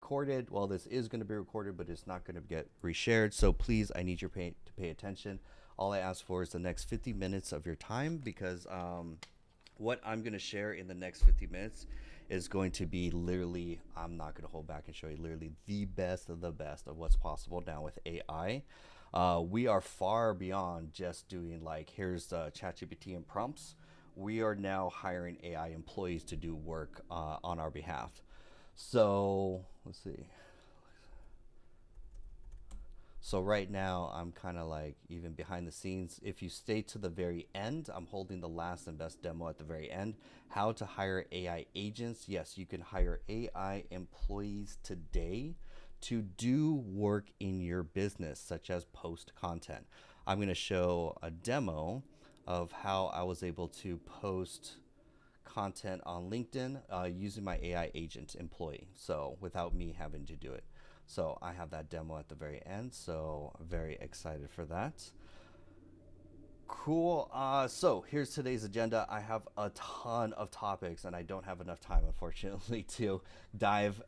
recorded. Well, this is going to be recorded, but it's not going to get reshared. So please, I need you to pay attention. All I ask for is the next 50 minutes of your time, because what I'm going to share in the next 50 minutes is going to be literally, I'm not going to hold back and show you literally the best of what's possible now with AI. We are far beyond just doing like, here's ChatGPT and prompts. We are now hiring AI employees to do work on our behalf. So let's see. So right now I'm kind of like even behind the scenes. If you stay to the very end, I'm holding the last and best demo at the very end. How to hire AI agents. Yes, you can hire AI employees today to do work in your business, such as post content. I'm going to show a demo of how I was able to post content on LinkedIn using my AI agent employee. So without me having to do it. So I have that demo at the very end. So very excited for that. Cool. So here's today's agenda. I have a ton of topics and I don't have enough time, unfortunately, to dive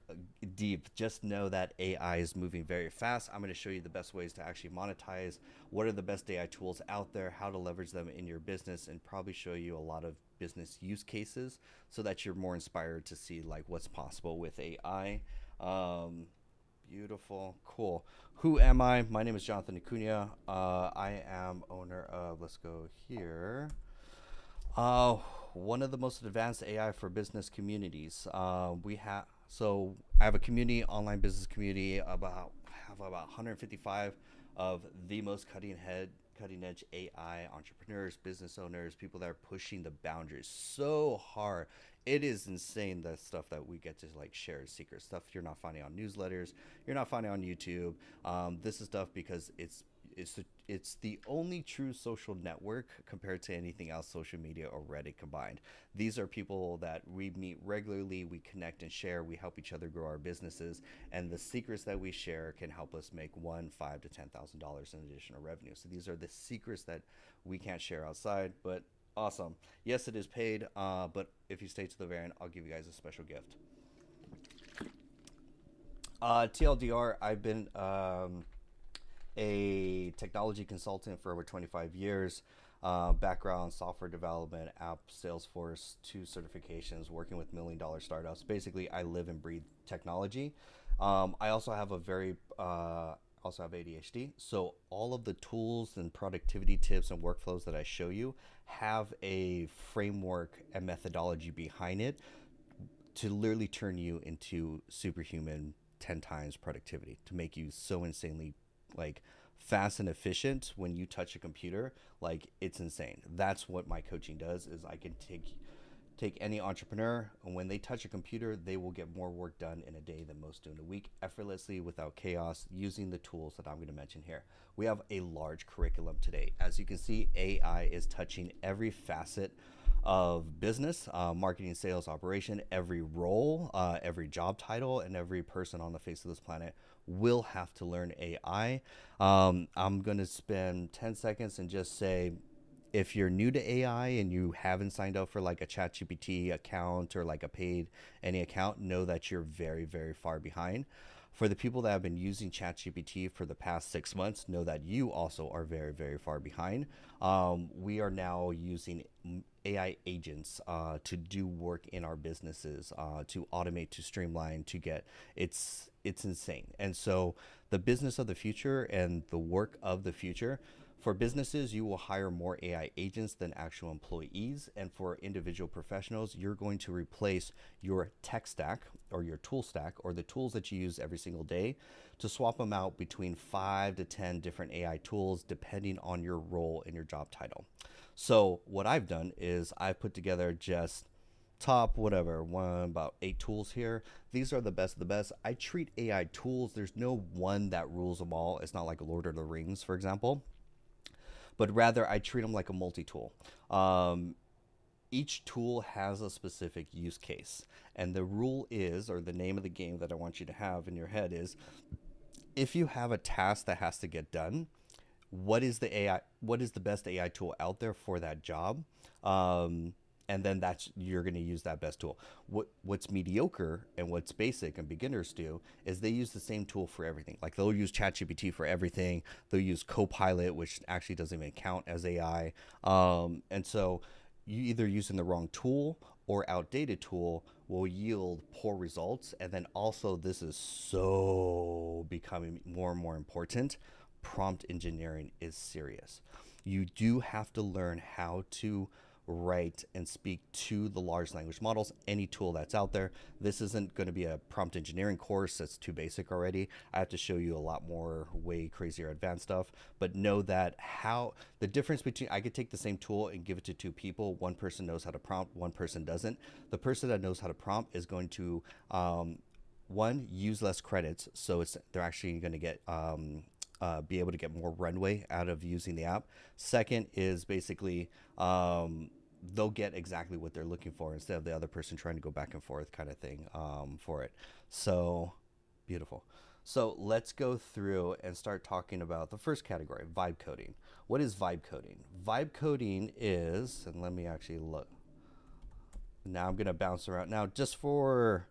deep. Just know that AI is moving very fast. I'm going to show you the best ways to actually monetize. What are the best AI tools out there, how to leverage them in your business, and probably show you a lot of business use cases so that you're more inspired to see like what's possible with AI. Beautiful. Cool. Who am I? My name is Jonathan Acuna. I am owner of, let's go here, one of the most advanced AI for business communities. So I have a community, online business community, have about 155 of the most cutting edge AI entrepreneurs, business owners, people that are pushing the boundaries so hard. It is insane, the stuff that we get to like share, secret stuff you're not finding on newsletters, you're not finding on YouTube. This is stuff because it's the only true social network compared to anything else social media already combined. These are people that we meet regularly, we connect and share, we help each other grow our businesses, and the secrets that we share can help us make $5,000 to $10,000 in additional revenue. So these are the secrets that we can't share outside, but awesome. Yes, it is paid, but if you stay to the very end, I'll give you guys a special gift. TLDR, I've been a technology consultant for over 25 years. Background software development, app, Salesforce, 2 certifications, working with $1 million startups. Basically, I live and breathe technology. I also have also have ADHD. So all of the tools and productivity tips and workflows that I show you have a framework and methodology behind it to literally turn you into superhuman 10 times productivity, to make you so insanely like fast and efficient when you touch a computer. Like, it's insane. That's what my coaching does, is I can take any entrepreneur, and when they touch a computer, they will get more work done in a day than most do in a week, effortlessly, without chaos, using the tools that I'm going to mention here. We have a large curriculum today. As you can see, AI is touching every facet of business, marketing, sales, operation. Every role, every job title, and every person on the face of this planet will have to learn AI. I'm going to spend 10 seconds and just say, if you're new to AI and you haven't signed up for like a ChatGPT account or like a paid any account, know that you're very, very far behind. For the people that have been using ChatGPT for the past 6 months, know that you also are very, very far behind. We are now using AI agents to do work in our businesses, to automate, to streamline, to get it's insane. And so the business of the future and the work of the future, for businesses, you will hire more AI agents than actual employees. And for individual professionals, you're going to replace your tech stack or your tool stack, or the tools that you use every single day, to swap them out between 5 to 10 different AI tools, depending on your role and your job title. So what I've done is I've put together just top about 8 tools here. These are the best of the best. I treat AI tools, there's no one that rules them all. It's not like Lord of the Rings, for example, but rather I treat them like a multi-tool. Each tool has a specific use case, and the rule is, or the name of the game that I want you to have in your head is, if you have a task that has to get done, what is the best AI tool out there for that job? And and then you're going to use that best tool. What's mediocre and what's basic and beginners do is they use the same tool for everything. Like they'll use ChatGPT for everything. They'll use Copilot, which actually doesn't even count as AI. And so you either using the wrong tool or outdated tool will yield poor results. And then also, this is so becoming more and more important. Prompt engineering is serious. You do have to learn how to write and speak to the large language models, any tool that's out there. This isn't going to be a prompt engineering course that's too basic already. I have to show you a lot more way crazier advanced stuff, but know that how the difference between, I could take the same tool and give it to two people. One person knows how to prompt, one person doesn't. The person that knows how to prompt is going to one, use less credits, so they're actually going to get be able to get more runway out of using the app. Second is basically they'll get exactly what they're looking for instead of the other person trying to go back and forth kind of thing for it. So beautiful. So let's go through and start talking about the first category, vibe coding. What is vibe coding? Vibe coding is, and let me actually look. Now I'm going to bounce around. Now, just for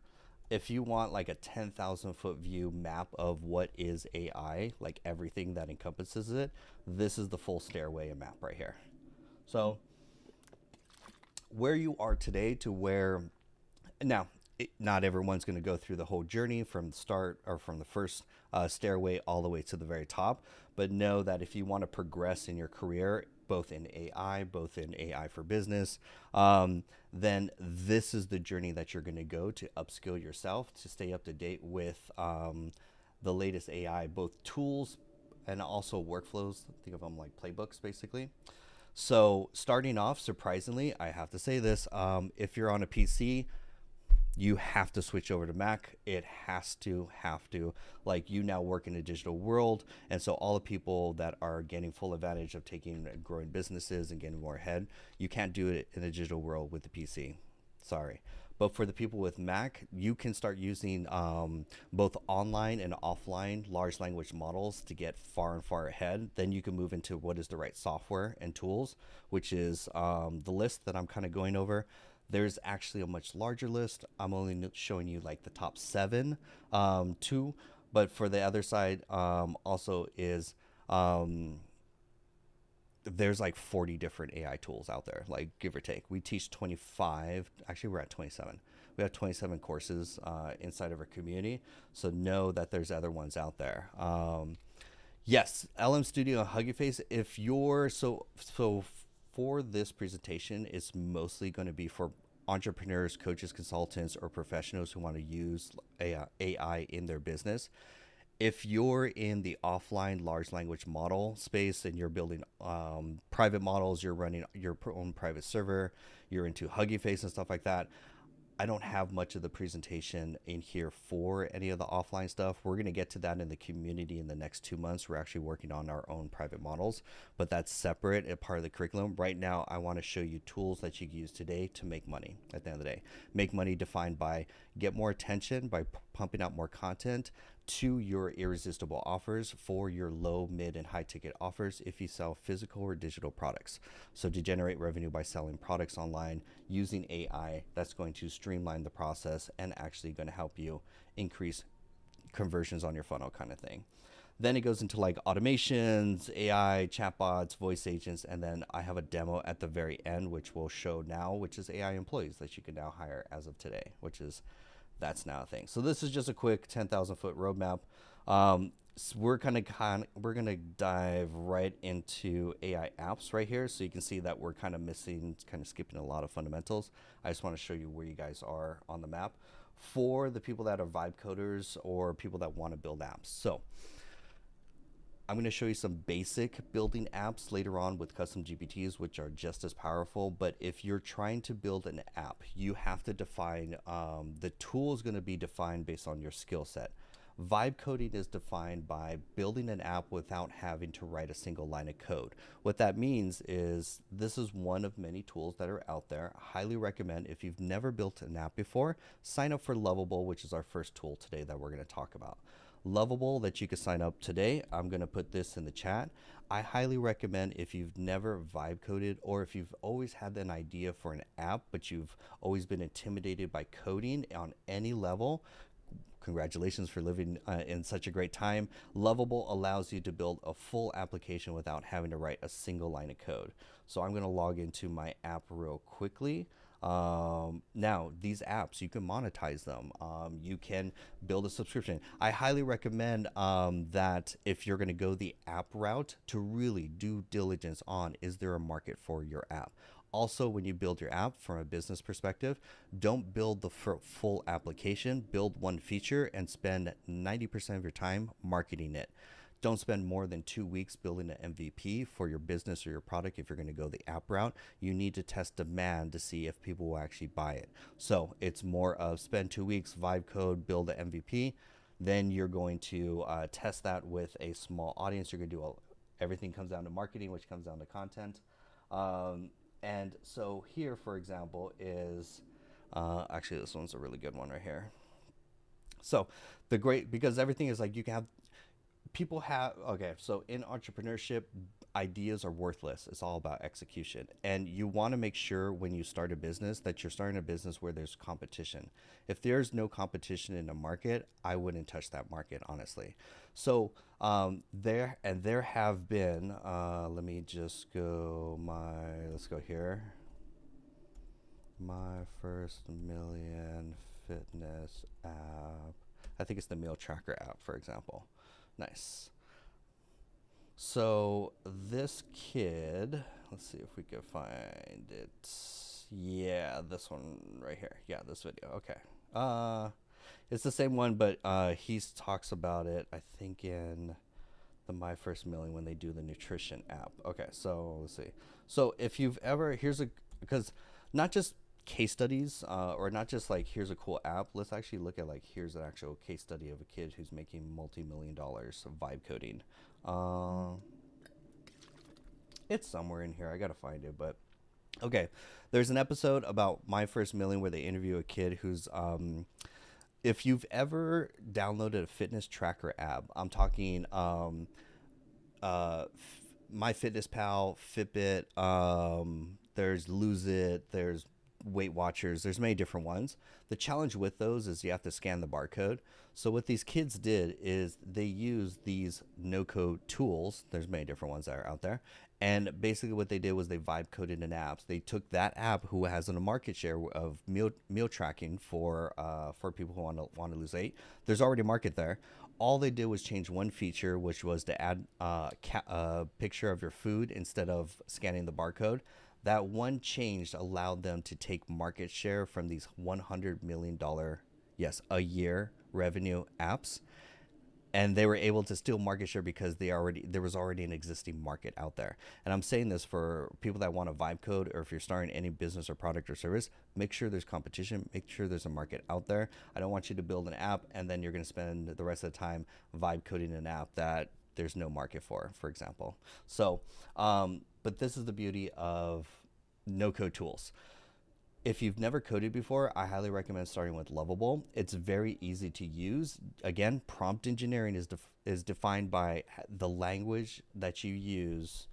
if you want like a 10,000 foot view map of what is AI, like everything that encompasses it, this is the full stairway and map right here. So where you are today to where now, not everyone's going to go through the whole journey from the start or from the first stairway all the way to the very top, but know that if you want to progress in your career, both in AI for business, then this is the journey that you're going to go to upskill yourself, to stay up to date with the latest AI, both tools and also workflows. Think of them like playbooks, basically. So starting off, surprisingly, I have to say this, if you're on a PC, you have to switch over to Mac. It have to, like you now work in a digital world. And so all the people that are getting full advantage of taking growing businesses and getting more ahead, you can't do it in a digital world with the PC. Sorry. But for the people with Mac, you can start using both online and offline large language models to get far and far ahead. Then you can move into what is the right software and tools, which is the list that I'm kind of going over. There's actually a much larger list. I'm only showing you like the top 7 too. But for the other side also is there's like 40 different AI tools out there, like give or take. We teach 25. Actually, we're at 27. We have 27 courses inside of our community. So know that there's other ones out there. Yes, LM Studio and Hugging Face. If you're so for this presentation, it's mostly going to be for entrepreneurs, coaches, consultants, or professionals who want to use AI in their business. If you're in the offline large language model space and you're building private models, you're running your own private server, you're into Hugging Face and stuff like that, I don't have much of the presentation in here for any of the offline stuff. We're going to get to that in the community in the next 2 months. We're actually working on our own private models, but that's separate and part of the curriculum. Right now, I want to show you tools that you can use today to make money at the end of the day. Make money defined by get more attention, by pumping out more content, to your irresistible offers for your low, mid, and high ticket offers if you sell physical or digital products. So to generate revenue by selling products online using AI, that's going to streamline the process and actually going to help you increase conversions on your funnel kind of thing. Then it goes into like automations, AI, chatbots, voice agents, and then I have a demo at the very end, which we'll show now, which is AI employees that you can now hire as of today, which is that's now a thing. So this is just a quick 10,000 foot roadmap. So we're gonna dive right into AI apps right here. So you can see that we're kind of skipping a lot of fundamentals. I just want to show you where you guys are on the map for the people that are vibe coders or people that want to build apps. So I'm going to show you some basic building apps later on with custom GPTs, which are just as powerful. But if you're trying to build an app, you have to define, the tool is going to be defined based on your skill set. Vibe coding is defined by building an app without having to write a single line of code. What that means is this is one of many tools that are out there. I highly recommend, if you've never built an app before, sign up for Lovable, which is our first tool today that we're going to talk about. Lovable that you can sign up today. I'm going to put this in the chat. I highly recommend, if you've never vibe coded, or if you've always had an idea for an app, but you've always been intimidated by coding on any level, congratulations for living in such a great time. Lovable allows you to build a full application without having to write a single line of code. So I'm going to log into my app real quickly. Now, these apps, you can monetize them. You can build a subscription. I highly recommend that if you're going to go the app route, to really do diligence on, is there a market for your app? Also, when you build your app from a business perspective, don't build the full application. Build one feature and spend 90% of your time marketing it. Don't spend more than 2 weeks building an MVP for your business or your product. If you're going to go the app route, you need to test demand to see if people will actually buy it. So it's more of spend 2 weeks, vibe code, build an MVP. Then you're going to test that with a small audience. You're going to do everything comes down to marketing, which comes down to content. And so here, for example, is actually, this one's a really good one right here. So because everything is like, you can have, people have, okay, so in entrepreneurship, ideas are worthless. It's all about execution. And you want to make sure when you start a business that you're starting a business where there's competition. If there's no competition in a market, I wouldn't touch that market, honestly. So there have been, let me just go let's go here. My first million fitness app. I think it's the meal tracker app, for example. Nice. So this kid, let's see if we can find it. Yeah, this one right here. Yeah, this video. Okay. It's the same one, but he talks about it, I think, in the My First Million when they do the nutrition app. Okay, so let's see. So if you've ever, because not just case studies or not just like here's a cool app, let's actually look at like here's an actual case study of a kid who's making multi-million dollars of vibe coding. It's somewhere in here, I gotta find it, but okay, there's an episode about My First Million where they interview a kid who's if you've ever downloaded a fitness tracker app, I'm talking MyFitnessPal, Fitbit, there's Lose It, there's Weight Watchers, there's many different ones. The challenge with those is you have to scan the barcode. So what these kids did is they used these no-code tools. There's many different ones that are out there. And basically what they did was they vibe coded an app. They took that app who has a market share of meal tracking for people who want to lose weight. There's already a market there. All they did was change one feature, which was to add a picture of your food instead of scanning the barcode. That one change allowed them to take market share from these $100 million, yes, a year revenue apps. And they were able to steal market share because there was already an existing market out there. And I'm saying this for people that want to vibe code, or if you're starting any business or product or service, make sure there's competition, make sure there's a market out there. I don't want you to build an app and then you're going to spend the rest of the time vibe coding an app that there's no market for example. So, but this is the beauty of no-code tools. If you've never coded before, I highly recommend starting with Lovable. It's very easy to use. Again, prompt engineering is defined by the language that you use,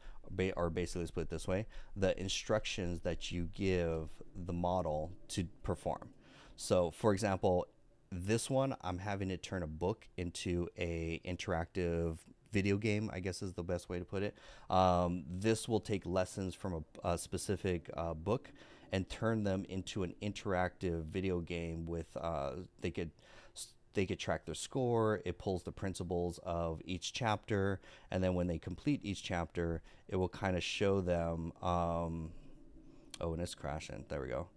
or basically, let's put it this way, the instructions that you give the model to perform. So, for example, this one, I'm having it turn a book into a interactive video game, I guess is the best way to put it. This will take lessons from a specific book and turn them into an interactive video game with they could track their score. It pulls the principles of each chapter, and then when they complete each chapter, it will kind of show them oh, and it's crashing, there we go.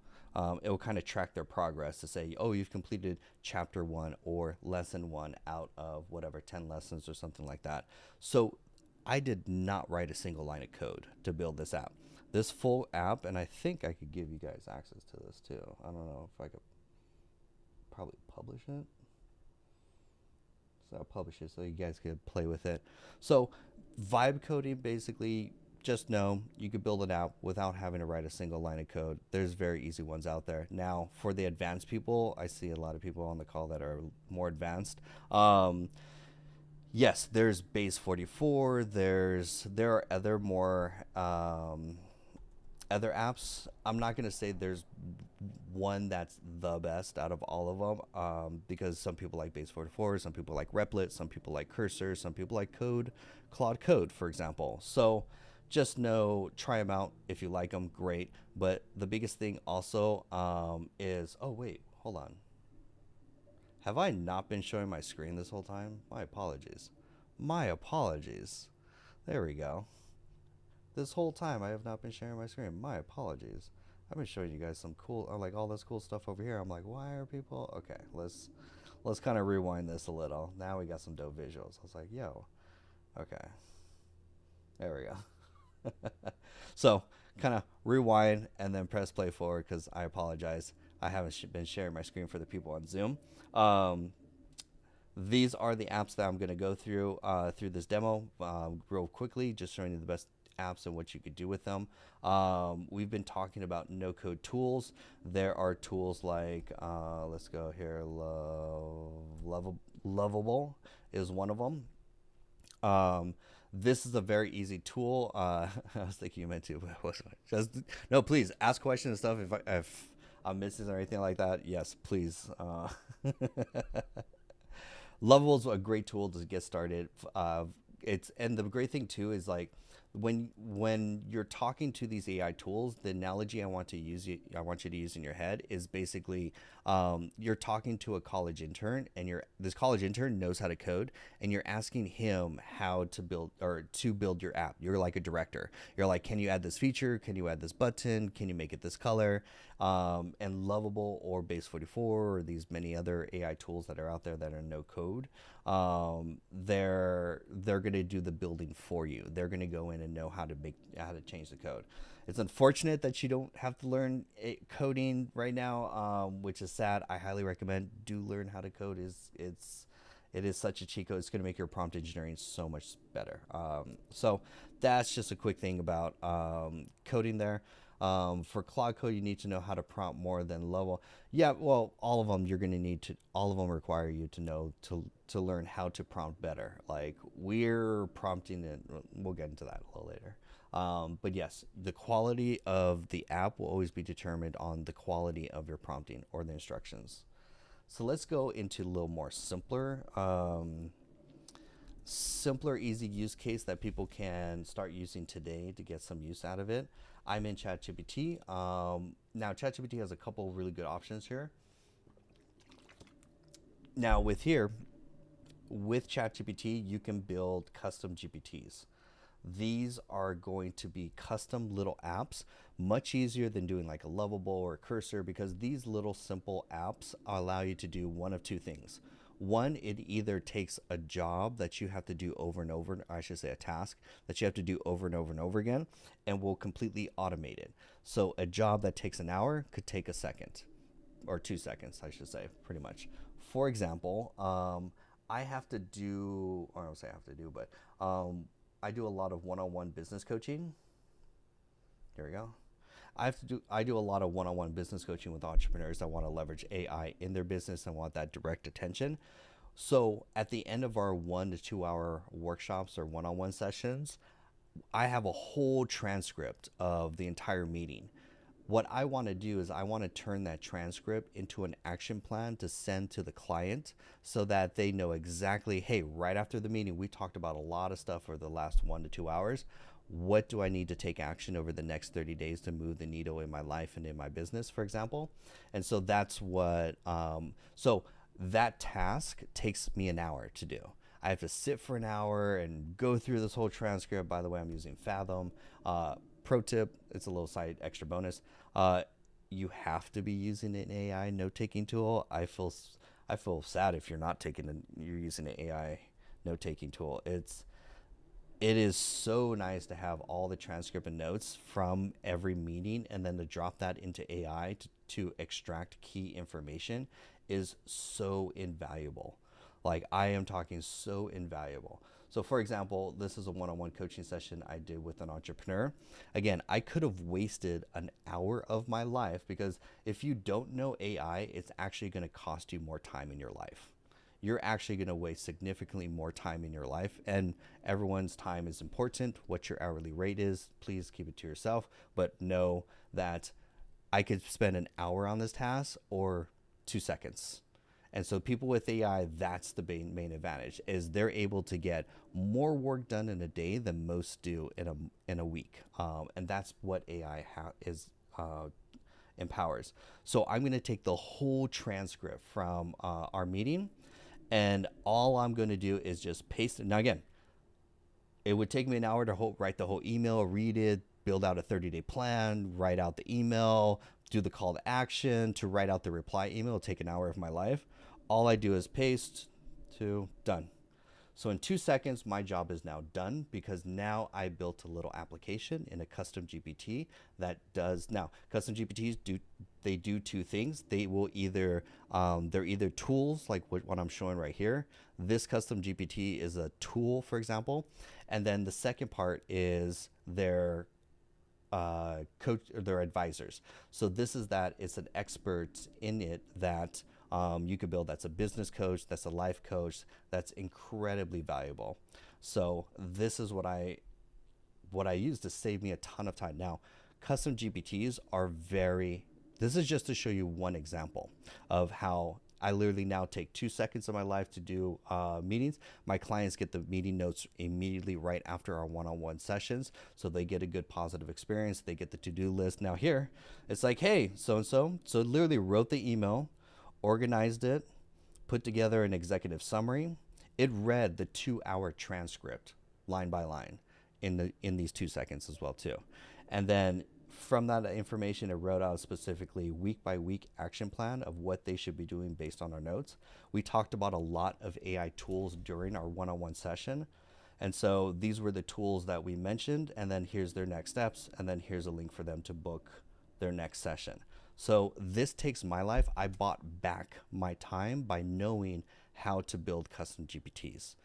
It will kind of track their progress to say, oh, you've completed chapter 1 or lesson 1 out of whatever 10 lessons or something like that. So I did not write a single line of code to build this app. This full app, and I think I could give you guys access to this too. I don't know if I could probably publish it. So I'll publish it so you guys could play with it. So vibe coding, basically, just know you could build an app without having to write a single line of code. There's very easy ones out there. Now, for the advanced people, I see a lot of people on the call that are more advanced. Yes, there's base 44. There are other more other apps. I'm not gonna say there's one that's the best out of all of them, because some people like base 44, some people like Replit, some people like Cursor, some people like Claude Code, for example. So just know, try them out. If you like them, great. But the biggest thing also is, oh wait, hold on. Have I not been showing my screen this whole time? My apologies. My apologies. There we go. This whole time I have not been sharing my screen. My apologies. I've been showing you guys some cool, like all this cool stuff over here. I'm like, why are people? Okay, let's kind of rewind this a little. Now we got some dope visuals. I was like, yo, okay, there we go. So kind of rewind and then press play forward because I apologize. I haven't been sharing my screen for the people on Zoom. Um, these are the apps that I'm going to go through this demo real quickly, just showing you the best apps and what you could do with them. We've been talking about no code tools. There are tools like, let's go here, Lovable is one of them. This is a very easy tool. I was thinking you meant to, but I wasn't. Just no, please ask questions and stuff. If I'm missing or anything like that, yes, please. Lovable is a great tool to get started. It's and the great thing too is like when you're talking to these AI tools, the analogy I want you to use in your head is basically you're talking to a college intern, and this college intern knows how to code, and you're asking him how to build your app. You're like a director. You're like, can you add this feature? Can you add this button? Can you make it this color? And Lovable or Base 44 or these many other AI tools that are out there that are no code, they're going to do the building for you. They're going to go in and know how to change the code. It's unfortunate that you don't have to learn coding right now, which is sad. I highly recommend do learn how to code. It is such a cheat code. It's going to make your prompt engineering so much better. So that's just a quick thing about coding there. For Claude Code, you need to know how to prompt more than level. Yeah, well, all of them you're going to need to. All of them require you to know to learn how to prompt better. Like we're prompting it. We'll get into that a little later. But yes, the quality of the app will always be determined on the quality of your prompting or the instructions. So let's go into a little more simpler, easy use case that people can start using today to get some use out of it. I'm in ChatGPT. Now, ChatGPT has a couple of really good options here. Now, with ChatGPT, you can build custom GPTs. These are going to be custom little apps, much easier than doing like a Lovable or a Cursor, because these little simple apps allow you to do one of two things. One, it either takes a job that you have to do over and over, I should say a task that you have to do over and over and over again, and will completely automate it. So a job that takes an hour could take a second, or 2 seconds, I should say, pretty much. For example, I have to do, or I don't say I have to do, but I do a lot of one-on-one business coaching. Here we go. I do a lot of one-on-one business coaching with entrepreneurs that want to leverage AI in their business and want that direct attention. So at the end of our 1 to 2 hour workshops or one-on-one sessions, I have a whole transcript of the entire meeting. What I want to do is I want to turn that transcript into an action plan to send to the client so that they know exactly, hey, right after the meeting, we talked about a lot of stuff for the last 1 to 2 hours. What do I need to take action over the next 30 days to move the needle in my life and in my business, for example? And so that's so that task takes me an hour to do. I have to sit for an hour and go through this whole transcript. By the way, I'm using Fathom. Pro tip, it's a little side extra bonus. You have to be using an AI note-taking tool. I feel sad if you're not you're using an AI note-taking tool. It is so nice to have all the transcript and notes from every meeting, and then to drop that into AI to extract key information is so invaluable. Like I am talking so invaluable. So for example, this is a one-on-one coaching session I did with an entrepreneur. Again, I could have wasted an hour of my life because if you don't know AI, it's actually going to cost you more time in your life. you're actually going to waste significantly more time in your life. And everyone's time is important. What your hourly rate is, please keep it to yourself, but know that I could spend an hour on this task or 2 seconds. And so people with AI, that's the main advantage, is they're able to get more work done in a day than most do in a week. And that's what AI empowers. So I'm going to take the whole transcript from our meeting, and all I'm going to do is just paste it. Now again, it would take me an hour to write the whole email, read it, build out a 30-day plan, write out the email, do the call to action, to write out the reply email. It'll take an hour of my life. All I do is paste to done. So in 2 seconds, my job is now done, because now I built a little application in a custom GPT that does. Now, custom GPTs do two things. They will either, they're either tools like what I'm showing right here. This custom GPT is a tool, for example. And then the second part is their coach or their advisors. So this is that it's an expert in it that you could build. That's a business coach, that's a life coach, that's incredibly valuable. So this is what I use to save me a ton of time. Now, custom GPTs are this is just to show you one example of how I literally now take 2 seconds of my life to do meetings. My clients get the meeting notes immediately right after our one-on-one sessions. So they get a good positive experience. They get the to-do list. Now here, it's like, hey, so-and-so. So literally wrote the email, organized it, put together an executive summary. It read the 2-hour transcript line by line in these 2 seconds as well too. And then from that information, it wrote out specifically week by week action plan of what they should be doing based on our notes. We talked about a lot of AI tools during our one-on-one session. And so these were the tools that we mentioned, and then here's their next steps, and then here's a link for them to book their next session. So this takes my life. I bought back my time by knowing how to build custom GPTs.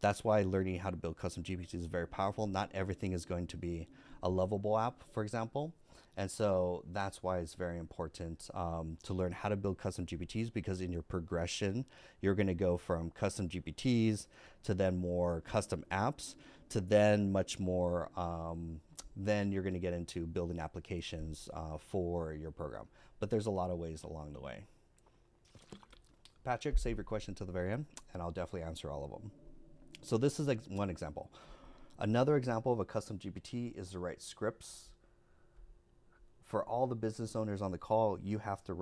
That's why learning how to build custom GPTs is very powerful. Not everything is going to be a lovable app, for example. And so that's why it's very important to learn how to build custom GPTs, because in your progression, you're going to go from custom GPTs to then more custom apps to then much more, then you're going to get into building applications for your program. But there's a lot of ways along the way. Patrick, save your question to the very end, and I'll definitely answer all of them. So this is one example. Another example of a custom GPT is to write scripts. For all the business owners on the call, you have to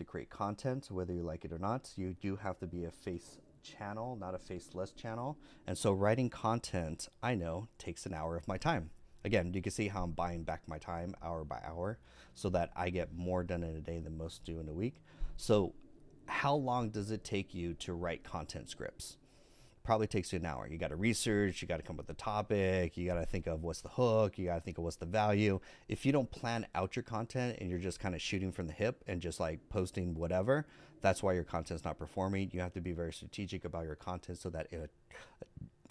create content, whether you like it or not. You do have to be a face channel, not a faceless channel. And so writing content, I know, takes an hour of my time. Again, you can see how I'm buying back my time hour by hour so that I get more done in a day than most do in a week. So how long does it take you to write content scripts? Probably takes you an hour. You got to research, you got to come up with the topic, you got to think of what's the hook, you got to think of what's the value. If you don't plan out your content and you're just kind of shooting from the hip and just like posting whatever, that's why your content's not performing. You have to be very strategic about your content so that it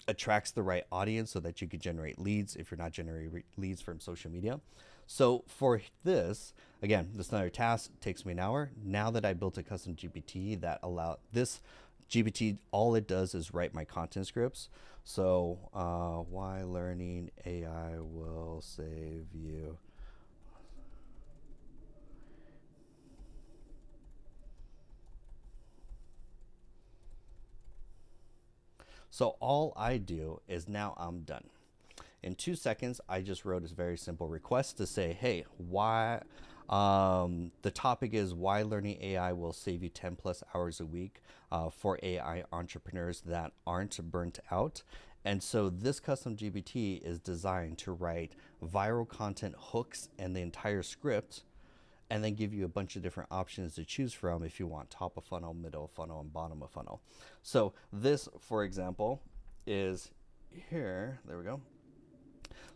attracts the right audience, so that you can generate leads if you're not generating leads from social media. So for this, again, this another task takes me an hour. Now that I built a custom GPT that allow this GPT, all it does is write my content scripts. So why learning AI will save you. So all I do is now I'm done. In 2 seconds, I just wrote a very simple request to say, hey, why, the topic is why learning AI will save you 10 plus hours a week for AI entrepreneurs that aren't burnt out. And so this custom GPT is designed to write viral content hooks and the entire script, and then give you a bunch of different options to choose from if you want top of funnel, middle of funnel, and bottom of funnel. So this, for example, is here. There we go.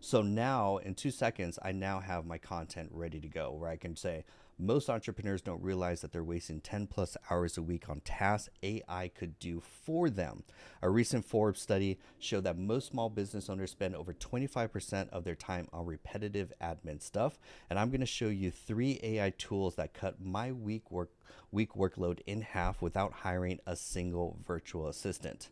So now in 2 seconds, I now have my content ready to go, where I can say Most entrepreneurs don't realize that they're wasting 10 plus hours a week on tasks AI could do for them. A recent Forbes study showed that most small business owners spend over 25% of their time on repetitive admin stuff. And I'm going to show you 3 AI tools that cut my week workload in half without hiring a single virtual assistant.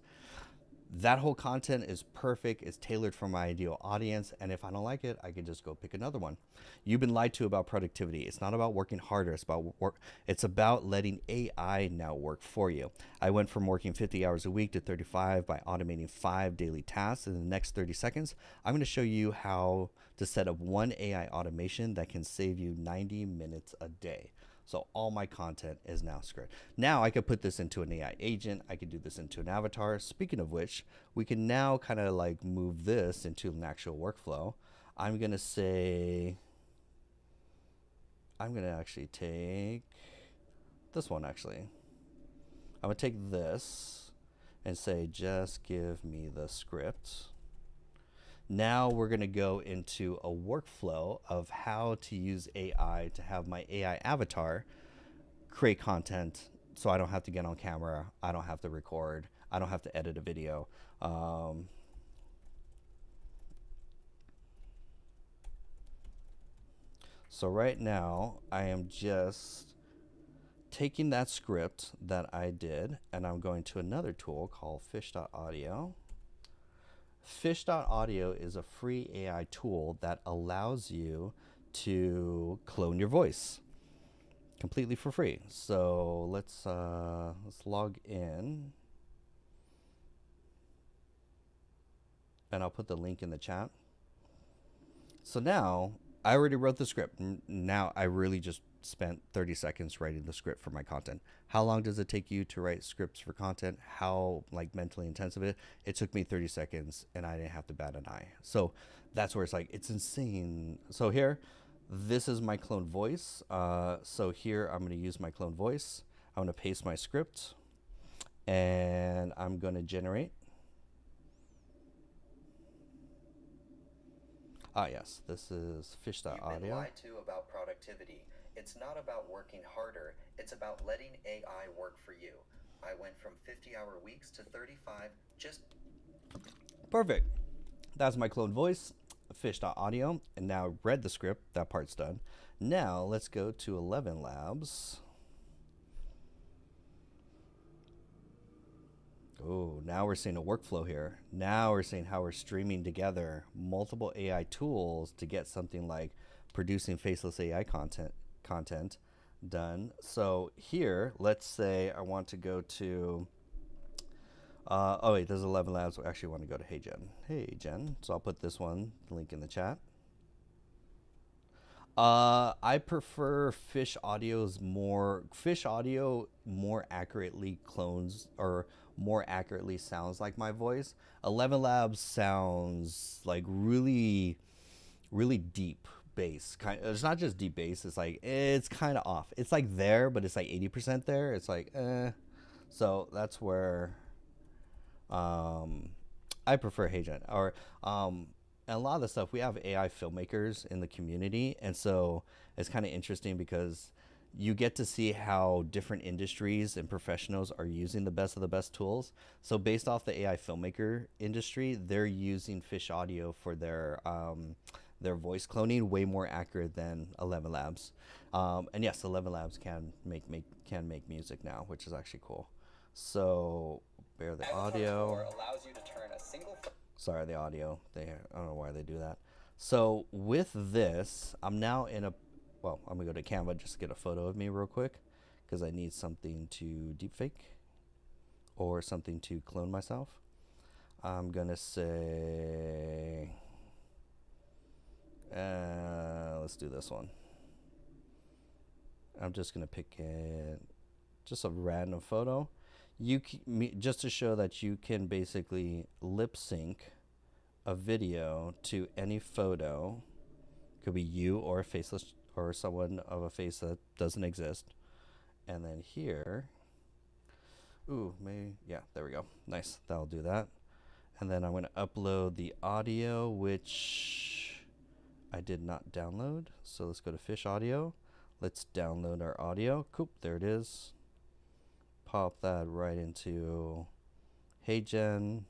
That whole content is perfect. It's tailored for my ideal audience. And if I don't like it, I can just go pick another one. You've been lied to about productivity. It's not about working harder. It's about work. It's about letting AI now work for you. I went from working 50 hours a week to 35 by automating 5 daily tasks. In the next 30 seconds, I'm going to show you how to set up one AI automation that can save you 90 minutes a day. So all my content is now scripted. Now I could put this into an AI agent. I could do this into an avatar. Speaking of which, we can now kind of like move this into an actual workflow. I'm going to say, I'm going to actually take this one actually. I'm going to take this and say, just give me the script. Now we're going to go into a workflow of how to use AI to have my AI avatar create content so I don't have to get on camera, I don't have to record, I don't have to edit a video. So right now I am just taking that script that I did and I'm going to another tool called fish.audio. Fish.audio is a free AI tool that allows you to clone your voice completely for free. So let's log in, and I'll put the link in the chat. So now I already wrote the script. Now I really just spent 30 seconds writing the script for my content. How long does it take you to write scripts for content? How like mentally intensive it took me 30 seconds and I didn't have to bat an eye. So that's where it's like, it's insane. So here, this is my clone voice. So here I'm going to use my clone voice. I'm going to paste my script and I'm going to generate. Yes, this is fish.audio. You've been lied to about productivity. It's not about working harder, it's about letting AI work for you. I went from 50-hour weeks to 35 just... Perfect. That's my clone voice, fish.audio, and now read the script, that part's done. Now let's go to 11 Labs. Oh, now we're seeing a workflow here. Now we're seeing how we're streaming together multiple AI tools to get something like producing faceless AI content done. So here, let's say I want to go to, oh wait, there's 11 Labs. I actually want to go to Hey Jen. Hey Jen. So I'll put this one, link in the chat. I prefer Fish Audio more accurately clones or more accurately sounds like my voice. 11 Labs sounds like really, really deep bass. It's not just deep bass. It's like, it's kind of off. It's like there, but it's like 80% there. It's like, So that's where I prefer HeyGen. Or and a lot of the stuff, we have AI filmmakers in the community, and so it's kind of interesting because you get to see how different industries and professionals are using the best of the best tools. So based off the AI filmmaker industry, they're using Fish Audio for their voice cloning way more accurate than 11 Labs. And yes, 11 Labs can make music now, which is actually cool. So bear the audio. Allows you to turn a single... Sorry, the audio. I don't know why they do that. So with this, I'm now in a... Well, I'm going to go to Canva just to get a photo of me real quick because I need something to deepfake or something to clone myself. I'm going to say... let's do this one. I'm just going to pick just a random photo. Just to show that you can basically lip sync a video to any photo. Could be you or a faceless or someone of a face that doesn't exist. And then here, yeah, there we go. Nice, that'll do that. And then I'm going to upload the audio, which I did not download. So let's go to Fish Audio. Let's download our audio. Cool, there it is. Pop that right into HeyGen.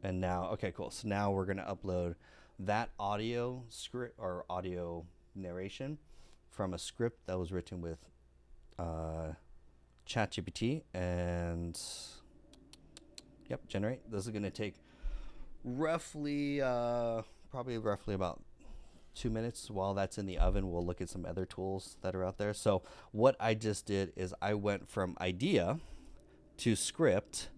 And now, okay, cool. So now we're gonna upload that audio script or audio narration from a script that was written with ChatGPT and yep, generate. This is gonna take roughly, probably roughly about 2 minutes. While that's in the oven, we'll look at some other tools that are out there. So what I just did is I went from idea to script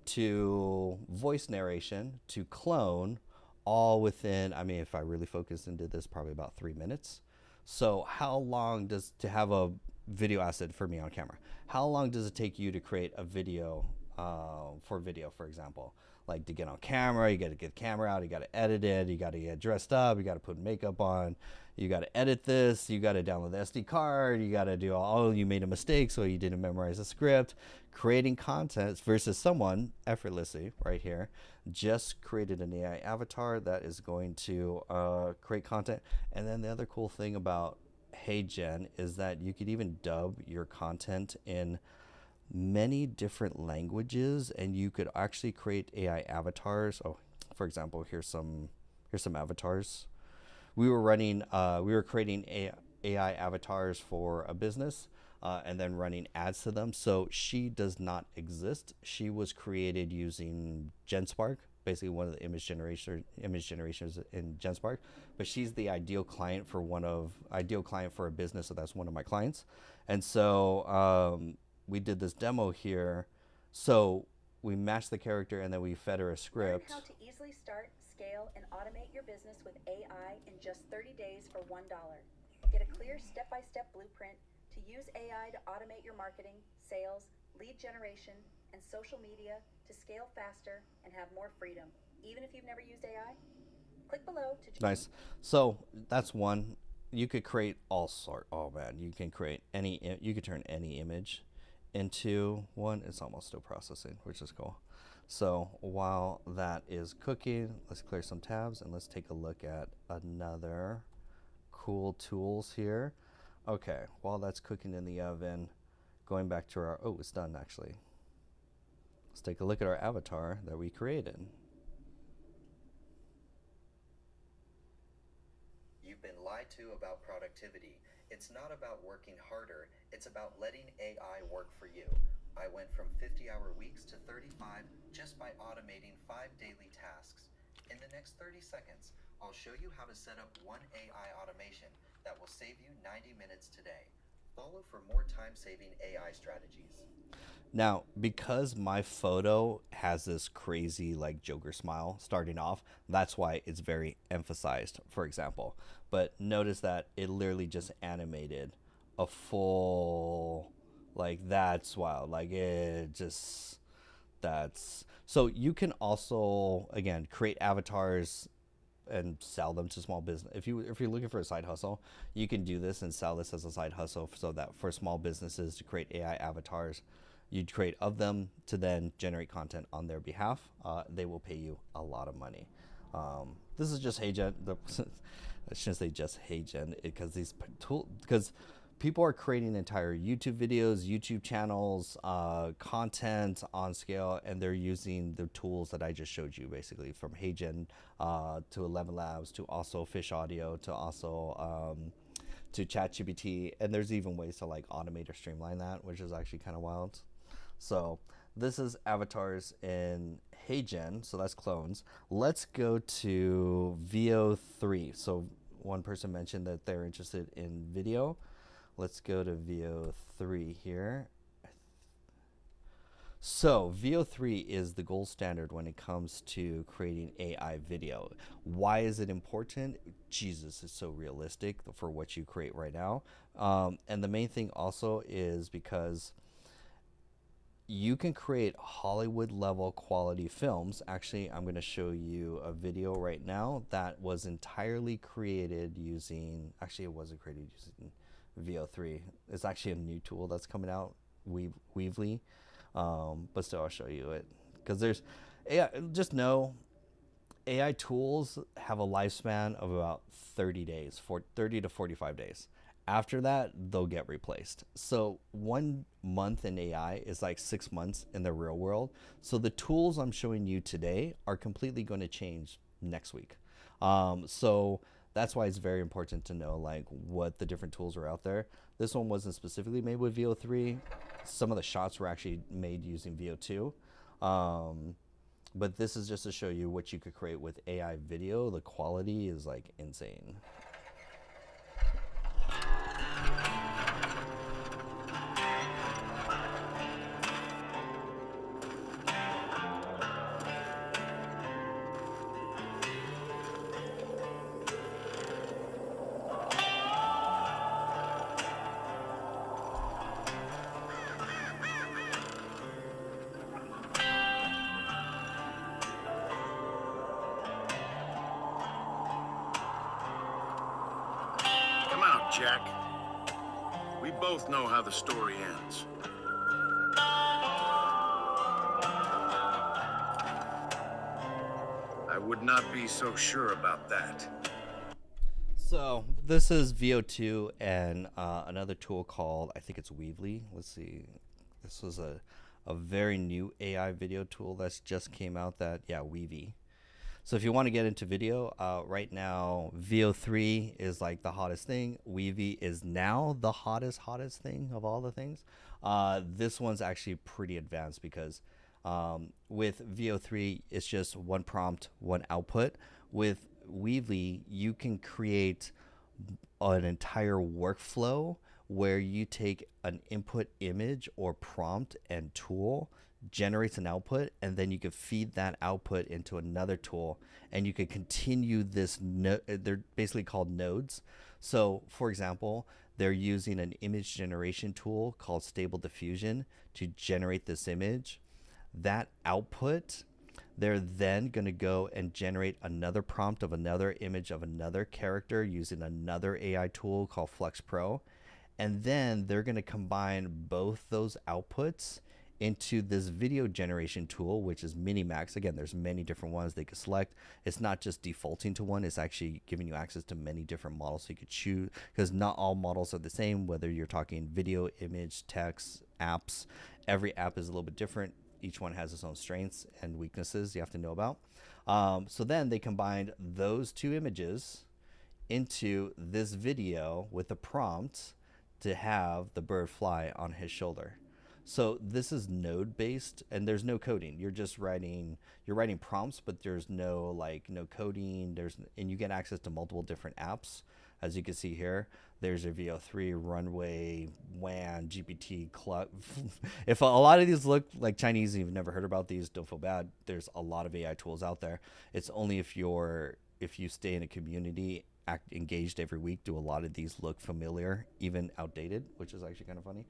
to voice narration to clone, all within, I mean, if I really focused and did this, probably about 3 minutes. So how long does to have a video asset for me on camera? How long does it take you to create a video for video, for example? Like to get on camera, you got to get the camera out, you got to edit it, you got to get dressed up, you got to put makeup on, you got to edit this, you got to download the SD card, you got to do all, you made a mistake, so you didn't memorize the script. Creating content versus someone effortlessly right here just created an AI avatar that is going to create content. And then the other cool thing about HeyGen is that you could even dub your content in many different languages, and you could actually create AI avatars. Oh, for example, here's some avatars. We were creating AI avatars for a business and then running ads to them. So she does not exist. She was created using Genspark, basically one of the image generations in Genspark. But she's the ideal client for a business. So that's one of my clients. And so we did this demo here. So we matched the character and then we fed her a script. Learn how to easily start, scale, and automate your business with AI in just 30 days for $1. Get a clear step-by-step blueprint to use AI to automate your marketing, sales, lead generation, and social media to scale faster and have more freedom, even if you've never used AI. Click below to... Nice. So that's one. You could create all sort. Oh man, you can create any, you could turn any image into one. It's almost still processing, which is cool. So while that is cooking, let's clear some tabs and let's take a look at another cool tools here. Okay, while that's cooking in the oven, going back to our, oh, it's done actually. Let's take a look at our avatar that we created. You've been lied to about productivity. It's not about working harder, it's about letting AI work for you. I went from 50-hour weeks to 35 just by automating 5 daily tasks. In the next 30 seconds, I'll show you how to set up one AI automation that will save you 90 minutes today. Follow for more time-saving AI strategies. Now, because my photo has this crazy like Joker smile starting off, that's why it's very emphasized, for example. But notice that it literally just animated a full, like, that's wild. Like it just, that's, so you can also, again, create avatars and sell them to small business. If you're looking for a side hustle, you can do this and sell this as a side hustle, so that for small businesses to create AI avatars, you'd create of them to then generate content on their behalf. They will pay you a lot of money. This is just HeyGen. I shouldn't say just HeyGen, because people are creating entire YouTube videos, YouTube channels, content on scale, and they're using the tools that I just showed you, basically from HeyGen to 11 Labs to also Fish Audio to also to ChatGPT, and there's even ways to like automate or streamline that, which is actually kind of wild. So this is avatars in HeyGen, so that's clones. Let's go to VO3. So one person mentioned that they're interested in video. Let's go to VO3 here. So VO3 is the gold standard when it comes to creating AI video. Why is it important? Jesus, it's so realistic for what you create right now. And the main thing also is because you can create Hollywood level quality films. Actually, I'm going to show you a video right now that was entirely created using, actually it wasn't created using VO3. It's actually a new tool that's coming out, Weavly. But still, I'll show you it, because there's AI. Just know AI tools have a lifespan of about 30 days, for 30 to 45 days. After that, they'll get replaced. So 1 month in AI is like 6 months in the real world. So the tools I'm showing you today are completely going to change next week. So that's why it's very important to know like what the different tools are out there. This one wasn't specifically made with VO3. Some of the shots were actually made using VO2. But this is just to show you what you could create with AI video. The quality is like insane. Come out, Jack. We both know how the story ends. I would not be so sure about that. So this is VO2 and another tool called, I think it's Weavly. Let's see. This was a very new AI video tool that's just came out that, yeah, Weavy. So if you want to get into video, right now, VO3 is like the hottest thing. Weavy is now the hottest thing of all the things. This one's actually pretty advanced because with VO3, it's just one prompt, one output. With Weavly, you can create an entire workflow where you take an input image or prompt and tool, generates an output, and then you can feed that output into another tool, and you can continue this. They're basically called nodes. So for example, they're using an image generation tool called Stable Diffusion to generate this image. That output, they're then going to go and generate another prompt of another image of another character using another AI tool called Flex Pro. And then they're going to combine both those outputs into this video generation tool, which is Minimax. Again, there's many different ones they could select. It's not just defaulting to one, it's actually giving you access to many different models, so you could choose, because not all models are the same, whether you're talking video, image, text, apps. Every app is a little bit different. Each one has its own strengths and weaknesses you have to know about. So then they combined those two images into this video with a prompt to have the bird fly on his shoulder. So this is node based, and there's no coding. You're just writing prompts, but there's no coding. And you get access to multiple different apps. As you can see here, there's a VO3, Runway, WAN, GPT, Claude. If a lot of these look like Chinese and you've never heard about these, don't feel bad. There's a lot of AI tools out there. It's only if you stay in a community, act engaged every week, do a lot of these look familiar, even outdated, which is actually kind of funny.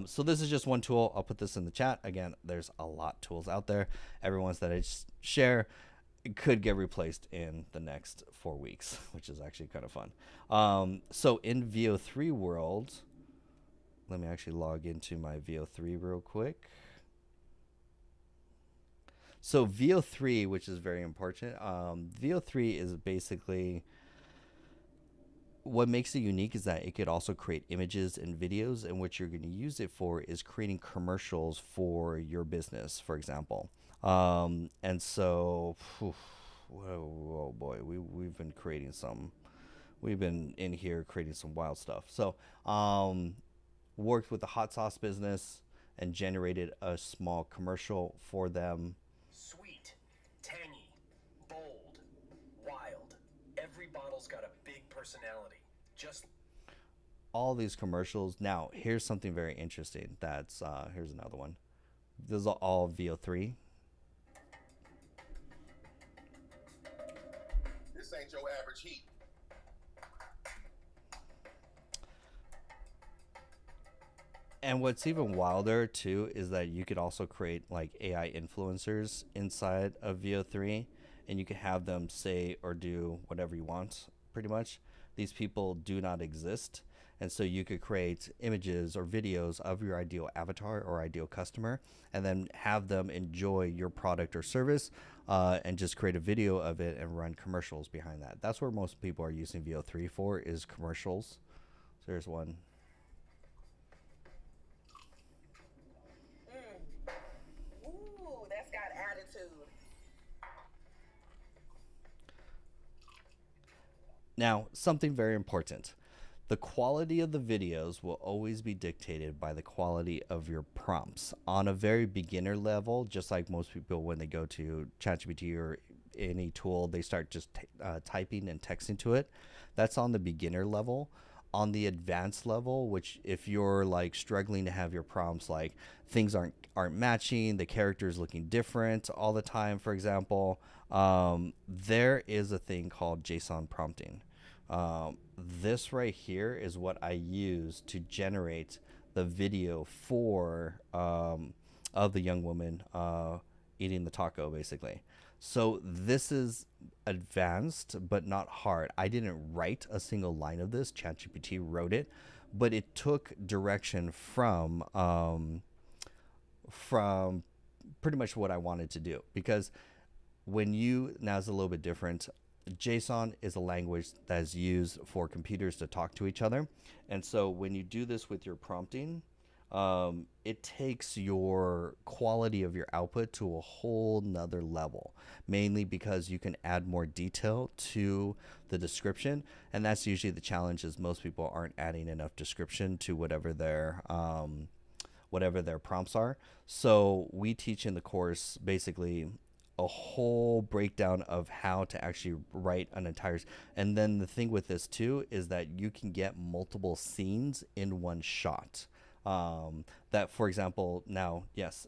So this is just one tool. I'll put this in the chat. Again, there's a lot of tools out there. Everyone's that I share could get replaced in the next 4 weeks, which is actually kind of fun. So in VO3 world, let me actually log into my VO3 real quick. So VO3, which is very important, VO3 is basically, what makes it unique is that it could also create images and videos, and what you're going to use it for is creating commercials for your business, for example. And so, whoa boy, we've been creating some, we've been in here creating some wild stuff. So, worked with the hot sauce business and generated a small commercial for them. Sweet, tangy, bold, wild. Every bottle's got a big personality. Just all these commercials. Now, here's something very interesting. That's here's another one. This is all VO3. This ain't your average heat. And what's even wilder too is that you could also create like AI influencers inside of VO3, and you can have them say or do whatever you want, pretty much. These people do not exist, And so you could create images or videos of your ideal avatar or ideal customer, and then have them enjoy your product or service, and just create a video of it and run commercials behind that. That's where most people are using VO3 for, is commercials. So there's one. Ooh, that's got attitude. Now, something very important. The quality of the videos will always be dictated by the quality of your prompts. On a very beginner level, just like most people when they go to ChatGPT or any tool, they start just typing and texting to it. That's on the beginner level. On the advanced level, which if you're like struggling to have your prompts, like things aren't matching, the character is looking different all the time, for example, there is a thing called JSON prompting. This right here is what I use to generate the video for of the young woman eating the taco, basically. So this is advanced, but not hard. I didn't write a single line of this. ChatGPT wrote it, but it took direction from pretty much what I wanted to do. Because when you, now it's a little bit different. JSON is a language that is used for computers to talk to each other. And so when you do this with your prompting, it takes your quality of your output to a whole nother level, mainly because you can add more detail to the description. And that's usually the challenge, is most people aren't adding enough description to whatever their prompts are. So we teach in the course basically a whole breakdown of how to actually write an entire, and then the thing with this too is that you can get multiple scenes in one shot. That, for example, now, yes,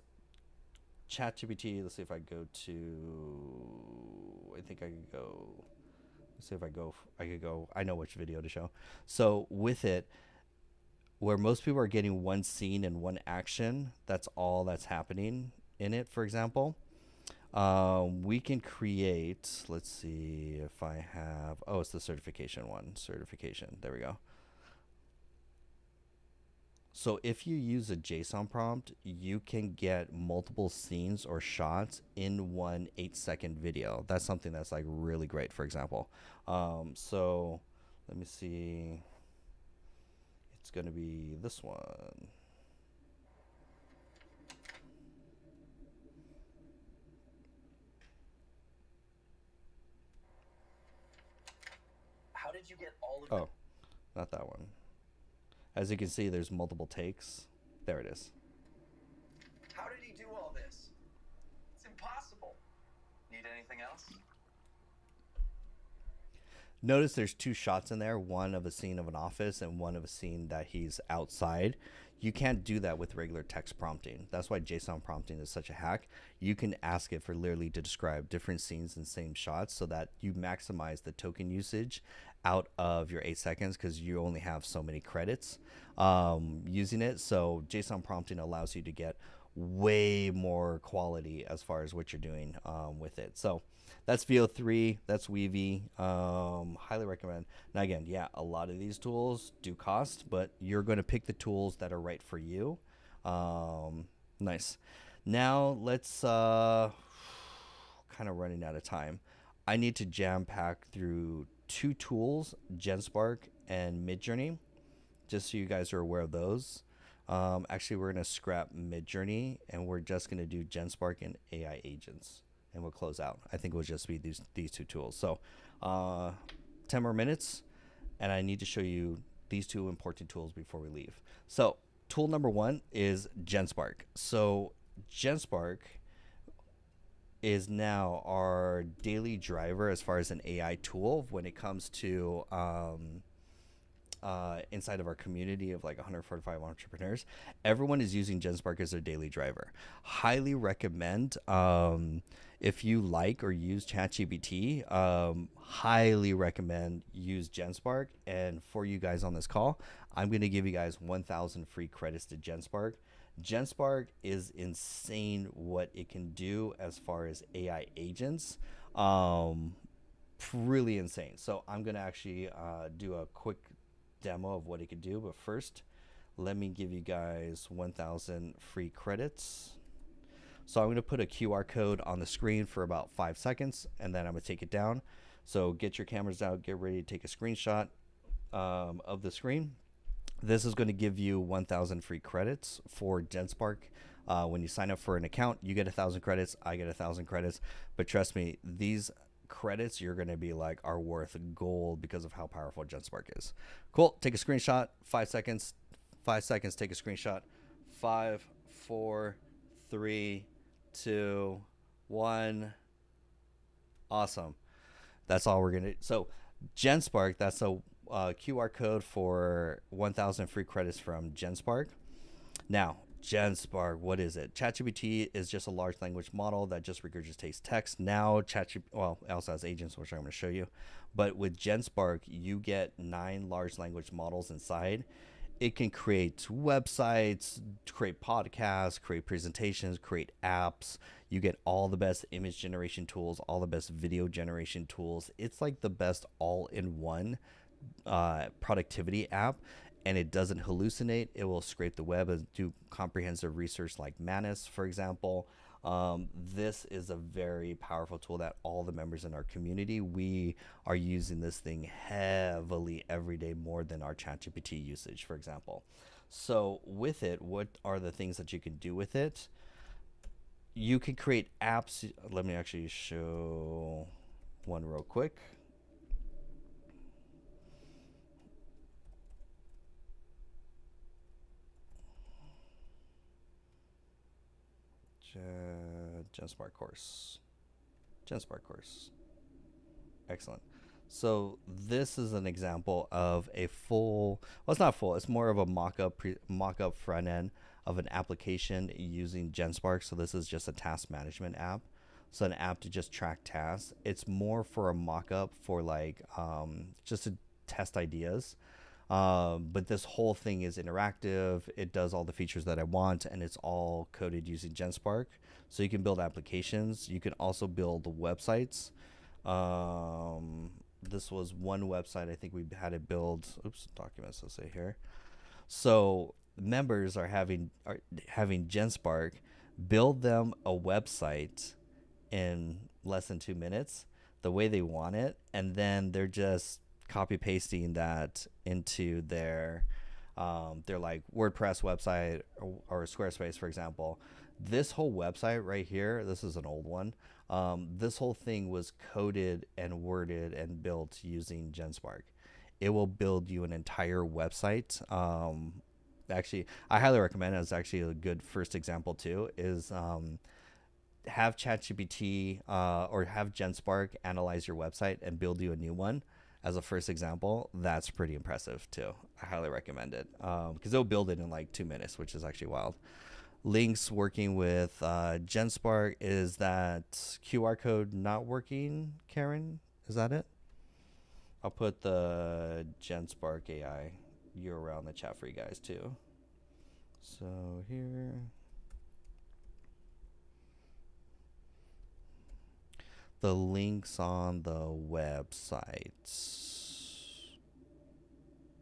ChatGPT, let's see if I go to, I think I could go, let's see if I could go, I know which video to show. So with it, where most people are getting one scene and one action, that's all that's happening in it, for example. We can create, let's see if I have, oh, it's the certification one, certification, there we go. So if you use a JSON prompt, you can get multiple scenes or shots in one 8-second video. That's something that's like really great, for example. So let me see, it's going to be this one. How did you get all of Oh, not that one. As you can see, there's multiple takes. There it is. How did he do all this? It's impossible. Need anything else? Notice there's two shots in there, one of a scene of an office and one of a scene that he's outside. You can't do that with regular text prompting. That's why JSON prompting is such a hack. You can ask it for literally to describe different scenes and same shots so that you maximize the token usage out of your 8 seconds, because you only have so many credits using it. So JSON prompting allows you to get way more quality as far as what you're doing with it. So that's VO3, that's Weavy. Highly recommend. Now again, yeah, a lot of these tools do cost, but you're going to pick the tools that are right for you. Nice. Now let's kind of running out of time. I need to jam pack through two tools, Genspark and Midjourney, just so you guys are aware of those. Actually, we're going to scrap Midjourney and we're just going to do Genspark and AI agents, and we'll close out. I think it will just be these two tools. So 10 more minutes, and I need to show you these two important tools before we leave. So tool number one is Genspark. So Genspark is now our daily driver as far as an AI tool when it comes to inside of our community of like 145 entrepreneurs. Everyone is using Genspark as their daily driver. Highly recommend, if you like or use ChatGPT, highly recommend use Genspark. And for you guys on this call, I'm going to give you guys 1,000 free credits to Genspark. Genspark is insane what it can do as far as AI agents. Really insane. So I'm going to actually do a quick demo of what it could do. But first, let me give you guys 1,000 free credits. So I'm going to put a QR code on the screen for about 5 seconds, and then I'm going to take it down. So get your cameras out, get ready to take a screenshot of the screen. This is going to give you 1,000 free credits for Genspark. When you sign up for an account, you get 1,000 credits. I get 1,000 credits. But trust me, these credits you're going to be like are worth gold because of how powerful Genspark is. Cool. Take a screenshot. 5 seconds. 5 seconds. Take a screenshot. 5, 4, 3, 2, 1. Awesome. That's all we're going to. So Genspark, that's a QR code for 1,000 free credits from Genspark. Now, Genspark, what is it? ChatGPT is just a large language model that just regurgitates text. Now, ChatGPT, well, it also has agents, which I'm going to show you. But with Genspark, you get 9 large language models inside. It can create websites, create podcasts, create presentations, create apps. You get all the best image generation tools, all the best video generation tools. It's like the best all-in-one productivity app, and it doesn't hallucinate. It will scrape the web and do comprehensive research like Manus, for example. This is a very powerful tool that all the members in our community, we are using this thing heavily every day, more than our ChatGPT usage, for example. So with it, what are the things that you can do with it? You can create apps. Let me actually show one real quick. Genspark course. Excellent. So this is an example of a full, well, it's not full, it's more of a mock-up front end of an application using Genspark. So this is just a task management app. So an app to just track tasks. It's more for a mock-up for like just to test ideas. But this whole thing is interactive. It does all the features that I want, and it's all coded using Genspark. So you can build applications. You can also build websites. This was one website I think we had it build. Oops, documents, let's say here. So members are having Genspark build them a website in less than 2 minutes, the way they want it, and then they're just copy pasting that into their like WordPress website or Squarespace, for example. This whole website right here, this is an old one. This whole thing was coded and worded and built using Genspark. It will build you an entire website. Actually, I highly recommend it. It's actually a good first example too, is have ChatGPT or have Genspark analyze your website and build you a new one as a first example. That's pretty impressive too. I highly recommend it because they'll build it in like 2 minutes, which is actually wild. Links working with Genspark. Is that QR code not working, Karen? Is that it? I'll put the Genspark AI URL in the chat for you guys too. So here. The links on the websites.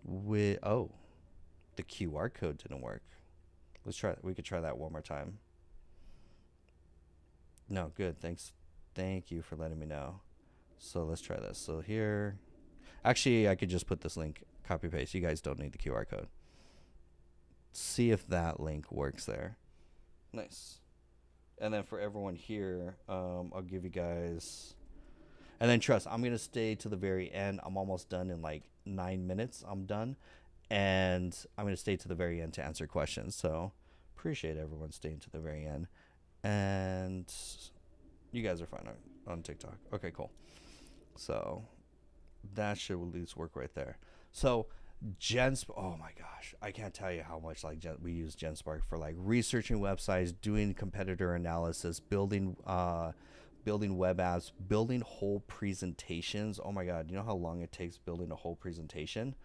The QR code didn't work. Let's try. We could try that one more time. No, good. Thanks. Thank you for letting me know. So let's try this. So here, actually, I could just put this link, copy paste. You guys don't need the QR code. See if that link works there. Nice. And then for everyone here, I'll give you guys, and then trust, I'm going to stay to the very end. I'm almost done in like 9 minutes. I'm done. And I'm going to stay to the very end to answer questions. So appreciate everyone staying to the very end. And you guys are fine on TikTok. Okay, cool. So that should at least work right there. So oh my gosh, I can't tell you how much like we use Genspark for like researching websites, doing competitor analysis, building web apps, building whole presentations. Oh my god, you know how long it takes building a whole presentation?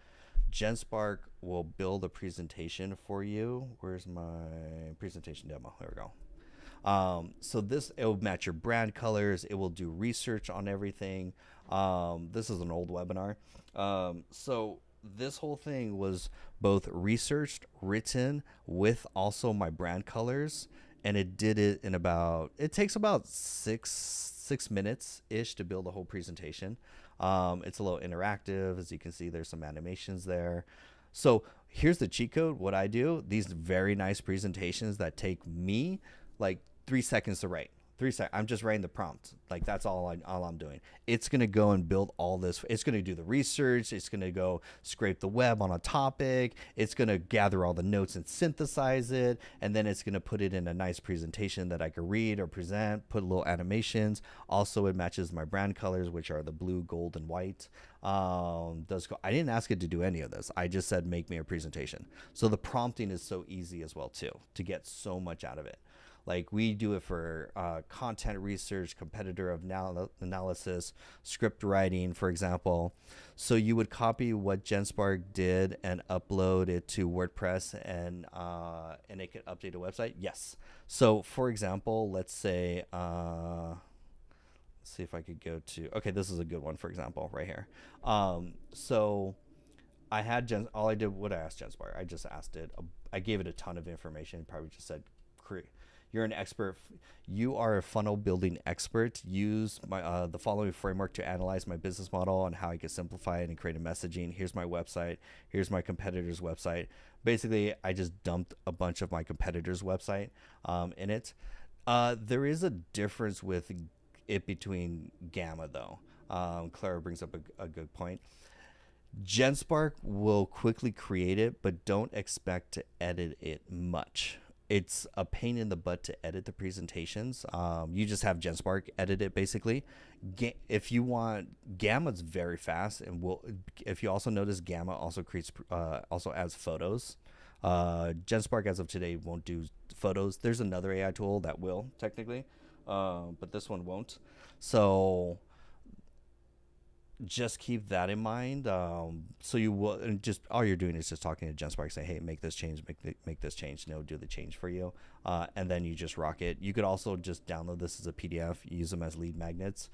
Genspark will build a presentation for you. Where's my presentation demo? There we go. So it will match your brand colors. It will do research on everything. This is an old webinar. So this whole thing was both researched, written with also my brand colors, and it did it in about, it takes about six minutes ish to build a whole presentation. It's a little interactive. As you can see, there's some animations there. So here's the cheat code. What I do, these very nice presentations that take me like 3 seconds to write. 3 seconds. I'm just writing the prompt. Like that's all I'm doing. It's gonna go and build all this. It's gonna do the research. It's gonna go scrape the web on a topic. It's gonna gather all the notes and synthesize it, and then it's gonna put it in a nice presentation that I could read or present. Put little animations. Also, it matches my brand colors, which are the blue, gold, and white. I didn't ask it to do any of this. I just said make me a presentation. So the prompting is so easy as well too, to get so much out of it. Like we do it for content research, competitor analysis, script writing, for example. So you would copy what Genspark did and upload it to WordPress, and it could update a website. Yes. So for example, let's say, let's see if I could go to, okay, this is a good one, for example, right here. So I had all I did, what I asked Genspark, I just asked it, I gave it a ton of information, probably just said, you're an expert. You are a funnel building expert. Use the following framework to analyze my business model and how I can simplify it and create a messaging. Here's my website. Here's my competitor's website. Basically, I just dumped a bunch of my competitor's website in it. There is a difference with it between Gamma, though. Clara brings up a good point. Genspark will quickly create it, but don't expect to edit it much. It's a pain in the butt to edit the presentations. You just have Genspark edit it basically. If you want, Gamma's very fast, and if you also notice, Gamma also creates also adds photos. Genspark as of today won't do photos. There's another AI tool that will technically, but this one won't. So just keep that in mind. So you will, and just all you're doing is just talking to Genspark, say, hey, make this change, make this change, and it'll do the change for you. And then you just rock it. You could also just download this as a PDF, use them as lead magnets,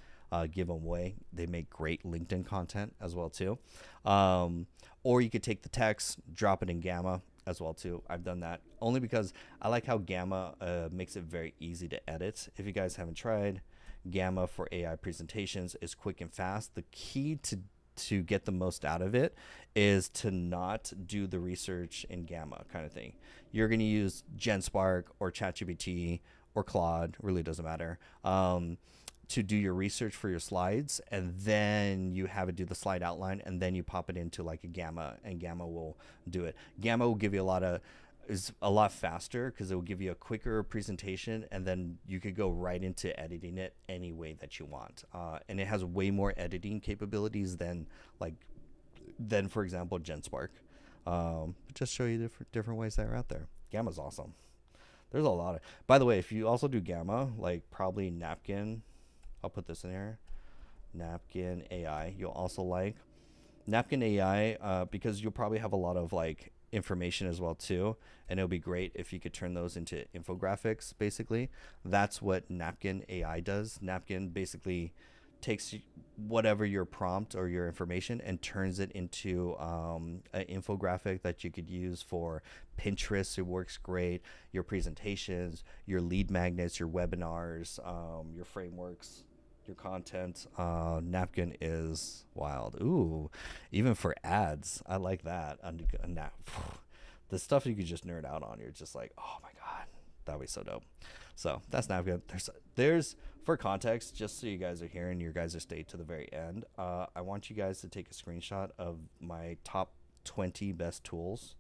give them away. They make great LinkedIn content as well too. Or you could take the text, drop it in Gamma as well too. I've done that only because I like how Gamma makes it very easy to edit. If you guys haven't tried, Gamma for AI presentations is quick and fast. The key to get the most out of it is to not do the research in Gamma kind of thing. You're going to use Genspark or ChatGPT or Claude, really doesn't matter, to do your research for your slides, and then you have it do the slide outline, and then you pop it into like a Gamma, and Gamma will do it. Gamma will give you is a lot faster because it will give you a quicker presentation, and then you could go right into editing it any way that you want. And it has way more editing capabilities than for example Genspark. Just show you different ways that are out there. Gamma's awesome. There's a lot of, by the way, if you also do Gamma, like probably Napkin, I'll put this in here, Napkin AI, you'll also like Napkin AI because you'll probably have a lot of like information as well too, and it'll be great if you could turn those into infographics. Basically, that's what Napkin AI does. Napkin basically takes whatever your prompt or your information and turns it into an infographic that you could use for Pinterest. It works great. Your presentations, your lead magnets, your webinars, your frameworks, your content. Napkin is wild. Ooh, even for ads, I like that. The stuff you could just nerd out on. You're just like, oh my god, that'd be so dope. So that's Napkin. There's for context, just so you guys are here and you guys are stayed to the very end. I want you guys to take a screenshot of my top 20 best tools,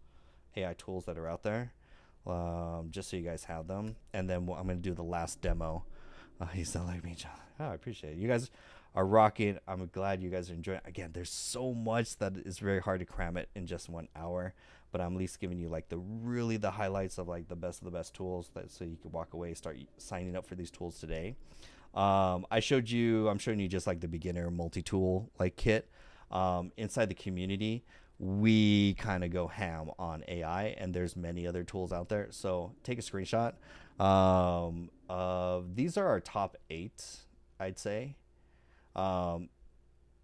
AI tools that are out there, just so you guys have them. And then I'm gonna do the last demo. You sound like me, John. Oh, I appreciate it. You guys are rocking. I'm glad you guys are enjoying. Again, there's so much that is very hard to cram it in just 1 hour, but I'm at least giving you like the highlights of like the best of the best tools, so you can walk away, start signing up for these tools today. I'm showing you just like the beginner multi-tool like kit. Inside the community, we kind of go ham on AI, and there's many other tools out there. So take a screenshot. These are our top 8, I'd say.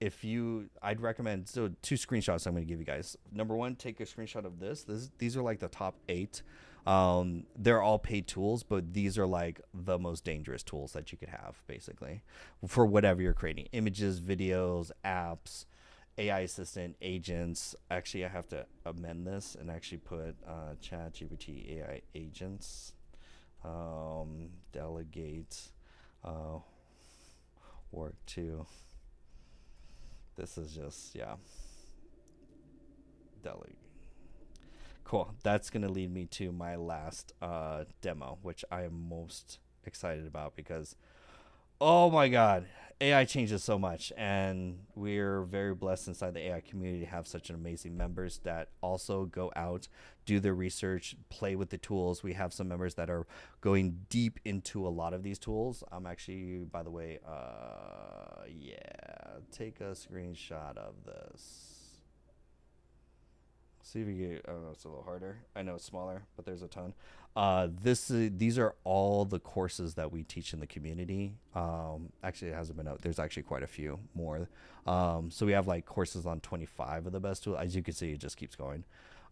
I'd recommend, so 2 screenshots I'm going to give you guys. Number 1, take a screenshot of these are like the top 8. They're all paid tools, but these are like the most dangerous tools that you could have, basically, for whatever you're creating: images, videos, apps, AI assistant, agents. Actually, I have to amend this and actually put ChatGPT AI agents, delegate work to. This is just, yeah, delegate. Cool. That's going to lead me to my last demo, which I am most excited about because, oh my God, AI changes so much. And we're very blessed inside the AI community to have such an amazing members that also go out, do their research, play with the tools. We have some members that are going deep into a lot of these tools. I'm actually, by the way, yeah, take a screenshot of this. See if you get, I don't know, it's a little harder. I know it's smaller, but there's a ton. These are all the courses that we teach in the community. Actually, it hasn't been out. There's actually quite a few more. So we have like courses on 25 of the best tools. As you can see, it just keeps going.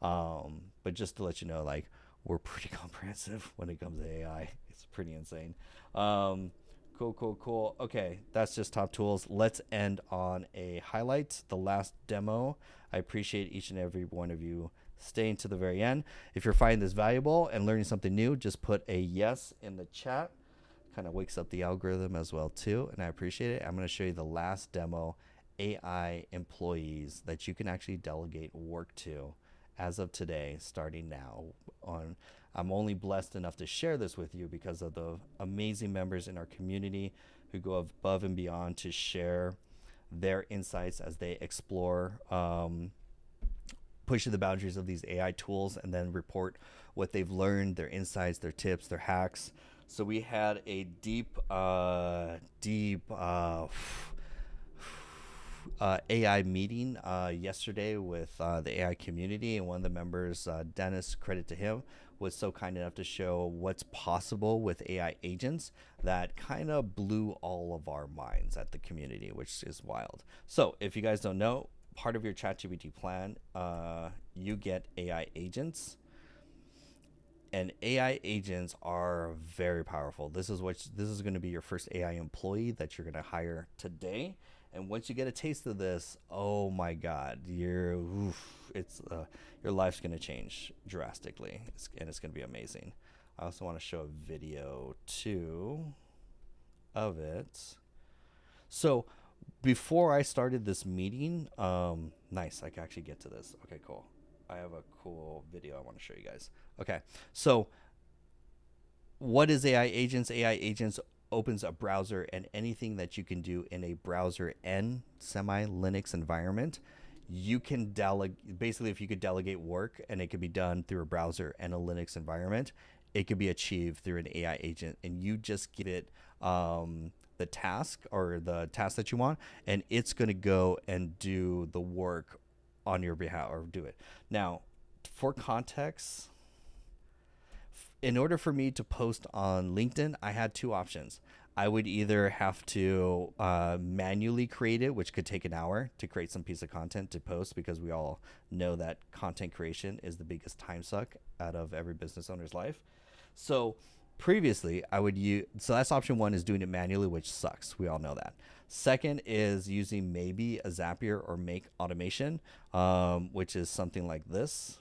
But just to let you know, like, we're pretty comprehensive when it comes to AI. It's pretty insane. Cool. Okay, that's just top tools. Let's end on a highlight, the last demo. I appreciate each and every one of you staying to the very end. If you're finding this valuable and learning something new, just put a yes in the chat. Kind of wakes up the algorithm as well too, and I appreciate it. I'm going to show you the last demo, AI employees that you can actually delegate work to as of today, starting now. I'm only blessed enough to share this with you because of the amazing members in our community who go above and beyond to share their insights as they explore, pushing the boundaries of these AI tools, and then report what they've learned, their insights, their tips, their hacks. So we had a deep AI meeting yesterday with the AI community, and one of the members, Dennis, credit to him, was so kind enough to show what's possible with AI agents that kind of blew all of our minds at the community, which is wild. So if you guys don't know, part of your ChatGPT plan, you get AI agents. And AI agents are very powerful. This is going to be your first AI employee that you're going to hire today. And once you get a taste of this, oh my God, your life's going to change drastically, and it's going to be amazing. I also want to show a video too of it. So before I started this meeting, nice, I can actually get to this. Okay, cool. I have a cool video I want to show you guys. Okay, so what is AI agents? AI agents opens a browser, and anything that you can do in a browser and semi-Linux environment, you can delegate. Basically, if you could delegate work and it could be done through a browser and a Linux environment, it could be achieved through an AI agent, and you just give it the task that you want, and it's going to go and do the work on your behalf, or do it. Now, for context, in order for me to post on LinkedIn, I had 2 options. I would either have to manually create it, which could take an hour to create some piece of content to post, because we all know that content creation is the biggest time suck out of every business owner's life. So previously, so that's option 1, is doing it manually, which sucks. We all know that. Second is using maybe a Zapier or Make automation, which is something like this.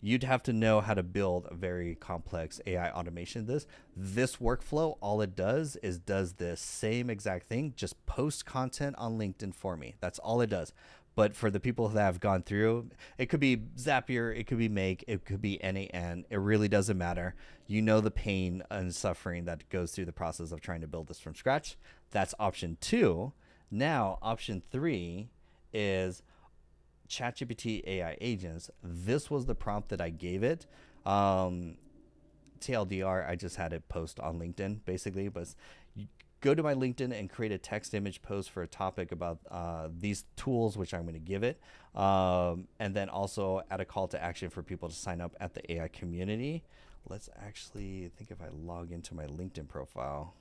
You'd have to know how to build a very complex AI automation. This workflow, all it does is does the same exact thing, just post content on LinkedIn for me. That's all it does. But for the people that have gone through, it could be Zapier, it could be Make, it could be NAN. It really doesn't matter. You know the pain and suffering that goes through the process of trying to build this from scratch. That's option 2. Now, option 3 is ChatGPT AI agents. This was the prompt that I gave it. TLDR, I just had it post on LinkedIn, basically. But go to my LinkedIn and create a text image post for a topic about these tools, which I'm going to give it. And then also add a call to action for people to sign up at the AI community. Let's actually think, if I log into my LinkedIn profile,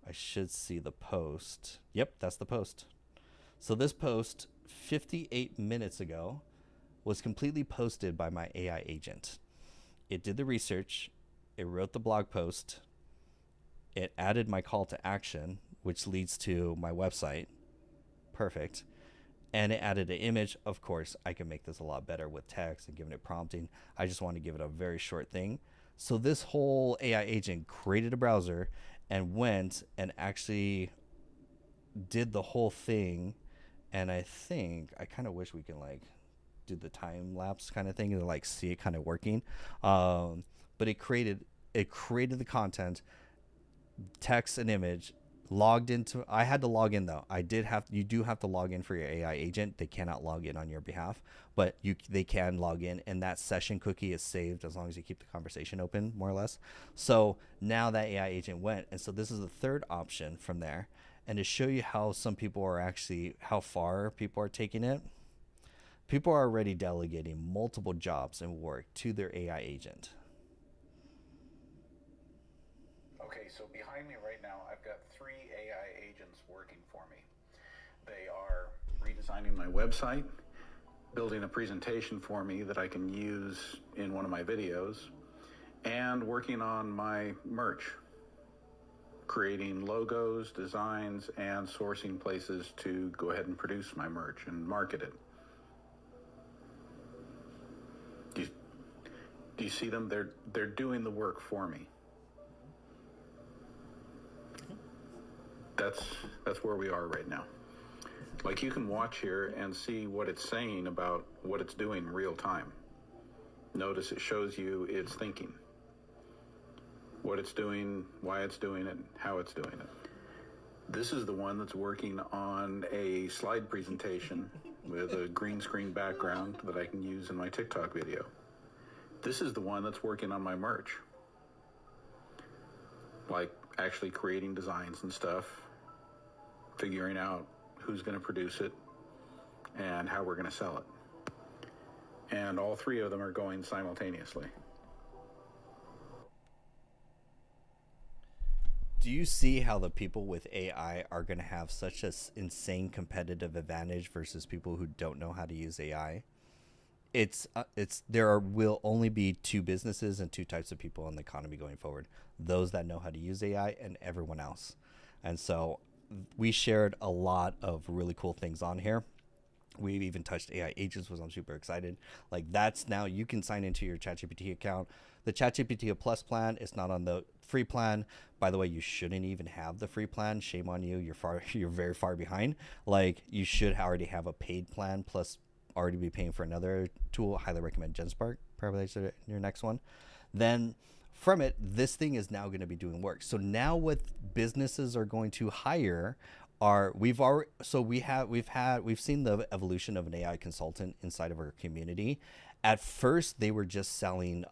I should see the post. Yep, that's the post. So this post 58 minutes ago was completely posted by my AI agent. It did the research, it wrote the blog post, it added my call to action, which leads to my website. Perfect. And it added an image. Of course, I can make this a lot better with text and giving it prompting. I just want to give it a very short thing. So this whole AI agent created a browser and went and actually did the whole thing. And I think, I kind of wish we can like do the time lapse kind of thing and like see it kind of working. But it created the content, text and image, logged into. I had to log in though. You do have to log in for your AI agent. They cannot log in on your behalf, but they can log in, and that session cookie is saved as long as you keep the conversation open, more or less. So now that AI agent went, and so this is the third option from there. And to show you how how far people are taking it, people are already delegating multiple jobs and work to their AI agent. Okay, so behind me right now, I've got 3 AI agents working for me. They are redesigning my website, building a presentation for me that I can use in one of my videos, and working on my merch, creating logos, designs, and sourcing places to go ahead and produce my merch and market it. Do you see them? They're doing the work for me. That's where we are right now. Like, you can watch here and see what it's saying about what it's doing real time. Notice it shows you its thinking, what it's doing, why it's doing it, how it's doing it. This is the one that's working on a slide presentation with a green screen background that I can use in my TikTok video. This is the one that's working on my merch, like actually creating designs and stuff, figuring out who's going to produce it and how we're going to sell it. And all 3 of them are going simultaneously. Do you see how the people with AI are going to have such an insane competitive advantage versus people who don't know how to use AI? Will only be 2 businesses and 2 types of people in the economy going forward: those that know how to use AI and everyone else. And so we shared a lot of really cool things on here. We've even touched AI agents, which I'm super excited. Like, that's now you can sign into your ChatGPT account. The ChatGPT Plus plan is not on the free plan. By the way, you shouldn't even have the free plan. Shame on you. You're very far behind. Like, you should already have a paid plan plus already be paying for another tool. Highly recommend Genspark. Probably your next one. Then from it, this thing is now going to be doing work. So now what businesses are going to hire we've seen the evolution of an AI consultant inside of our community. At first, they were just selling,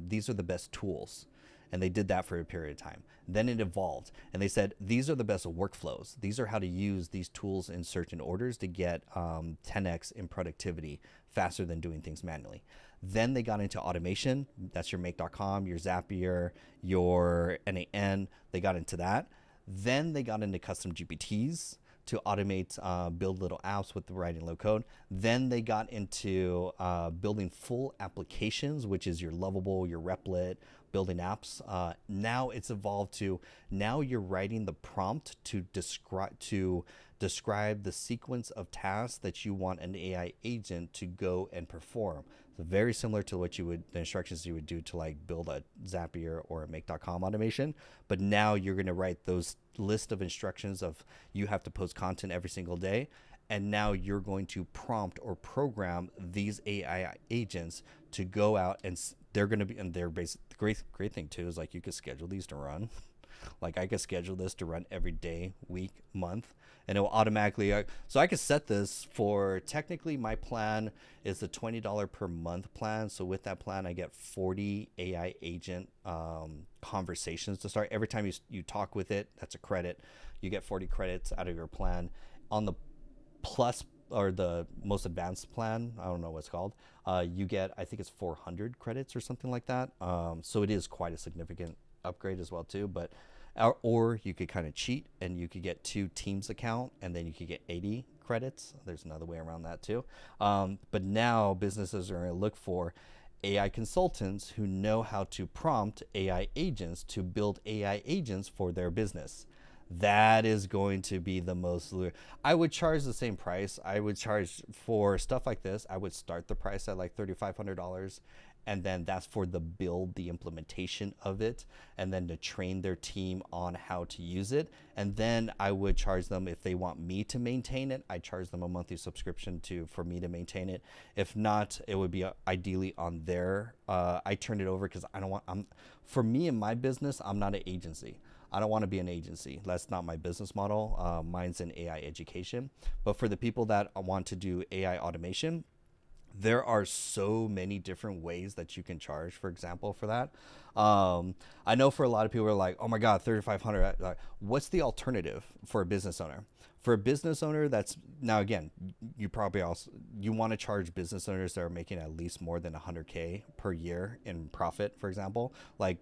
these are the best tools. And they did that for a period of time. Then it evolved, and they said, these are the best workflows. These are how to use these tools in certain orders to get 10x in productivity faster than doing things manually. Then they got into automation. That's your Make.com, your Zapier, your NAN. They got into that. Then they got into custom GPTs to automate, build little apps with the writing low code. Then they got into building full applications, which is your Lovable, your Replit, building apps. Now it's evolved to, now you're writing the prompt to describe the sequence of tasks that you want an AI agent to go and perform. So very similar to the instructions you would do to like build a Zapier or a Make.com automation. But now you're going to write those list of instructions of you have to post content every single day. And now you're going to prompt or program these AI agents to go out, and they're going to be, and they're basically, the great thing too is like you could schedule these to run. Like I could schedule this to run every day, week, month, and it will automatically, so I could set this for, technically my plan is the $20 per month plan. So with that plan, I get 40 AI agent conversations to start. Every time you talk with it, that's a credit. You get 40 credits out of your plan. On the plus or the most advanced plan, I don't know what it's called, you get, I think it's 400 credits or something like that. So it is quite a significant upgrade as well too. But Or you could kind of cheat and you could get 2 teams account and then you could get 80 credits. There's another way around that too. But now businesses are going to look for AI consultants who know how to prompt AI agents to build AI agents for their business. That is going to be the most. I would charge the same price. I would charge for stuff like this. I would start the price at like $3,500, and then that's for the build, the implementation of it, and then to train their team on how to use it. And then I would charge them if they want me to maintain it. I charge them a monthly subscription for me to maintain it. If not, it would be ideally on their. I turn it over because I don't want. For me in my business, I'm not an agency. I don't want to be an agency. That's not my business model. Mine's in AI education. But for the people that want to do AI automation, there are so many different ways that you can charge, for example, for that. I know for a lot of people are like, oh my God, $3,500. What's the alternative for a business owner? For a business owner, that's now again, you probably also, you want to charge business owners that are making at least more than 100K per year in profit, for example. Like,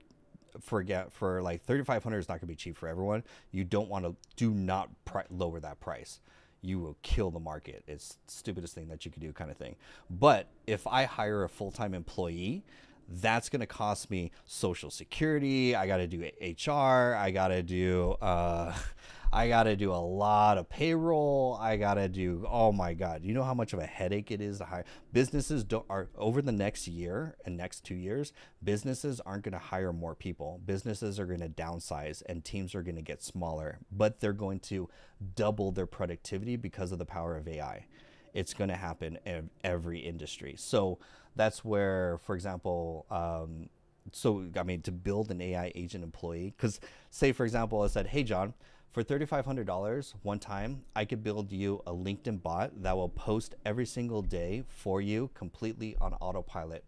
for like 3,500 is not gonna be cheap for everyone. You don't want to, do not lower that price. You will kill the market. It's the stupidest thing that you could do, kind of thing. But if I hire a full-time employee, that's going to cost me Social Security. I got to do HR. I got to do a lot of payroll. I got to do, oh my God, you know how much of a headache it is to hire. Businesses are over the next year and next 2 years, businesses aren't going to hire more people. Businesses are going to downsize and teams are going to get smaller, but they're going to double their productivity because of the power of AI. It's going to happen in every industry. So that's where, for example, to build an AI agent employee, because say, for example, I said, hey, John, for $3,500 one time, I could build you a LinkedIn bot that will post every single day for you completely on autopilot.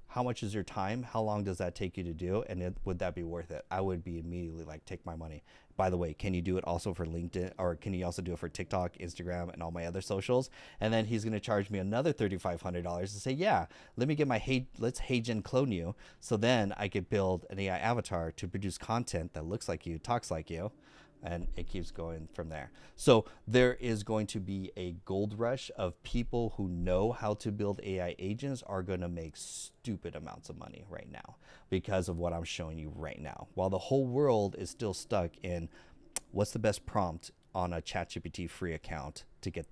How much is your time? How long does that take you to do? And would that be worth it? I would be immediately like, take my money. By the way, can you do it also for LinkedIn, or can you also do it for TikTok, Instagram, and all my other socials? And then he's going to charge me another $3,500 to say, yeah, let me get my let's HeyGen clone you. So then I could build an AI avatar to produce content that looks like you, talks like you. And it keeps going from there. So there is going to be a gold rush of people who know how to build AI agents are going to make stupid amounts of money right now because of what I'm showing you right now. While the whole world is still stuck in what's the best prompt on a ChatGPT free account to get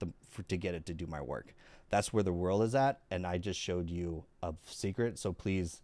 it to do my work. That's where the world is at. And I just showed you a secret. So please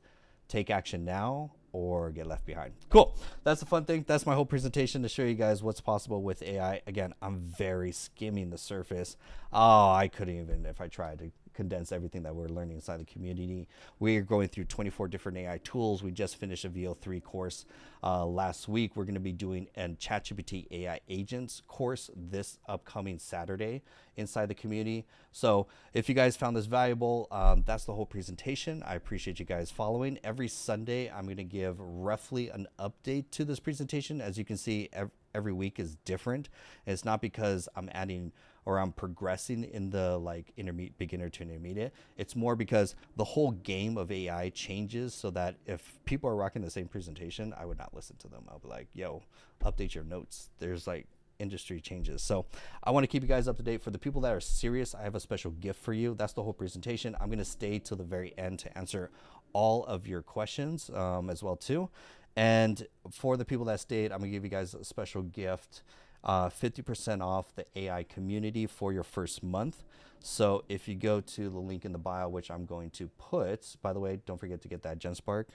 take action now or get left behind. Cool. That's the fun thing. That's my whole presentation to show you guys what's possible with AI. Again, I'm very skimming the surface. Oh, I couldn't even, if I tried to condense everything that we're learning inside the community. We're going through 24 different AI tools. We just finished a VO3 course last week. We're going to be doing a ChatGPT AI agents course this upcoming Saturday inside the community. So if you guys found this valuable, that's the whole presentation. I appreciate you guys following. Every Sunday, I'm going to give roughly an update to this presentation. As you can see, every week is different. And it's not because I'm adding or I'm progressing in the like beginner to intermediate. It's more because the whole game of AI changes, so that if people are rocking the same presentation, I would not listen to them. I'll be like, yo, update your notes. There's like industry changes. So I want to keep you guys up to date. For the people that are serious, I have a special gift for you. That's the whole presentation. I'm going to stay till the very end to answer all of your questions as well too. And for the people that stayed, I'm gonna give you guys a special gift, 50% off the AI community for your first month. So if you go to the link in the bio, which I'm going to put, by the way, don't forget to get that Genspark,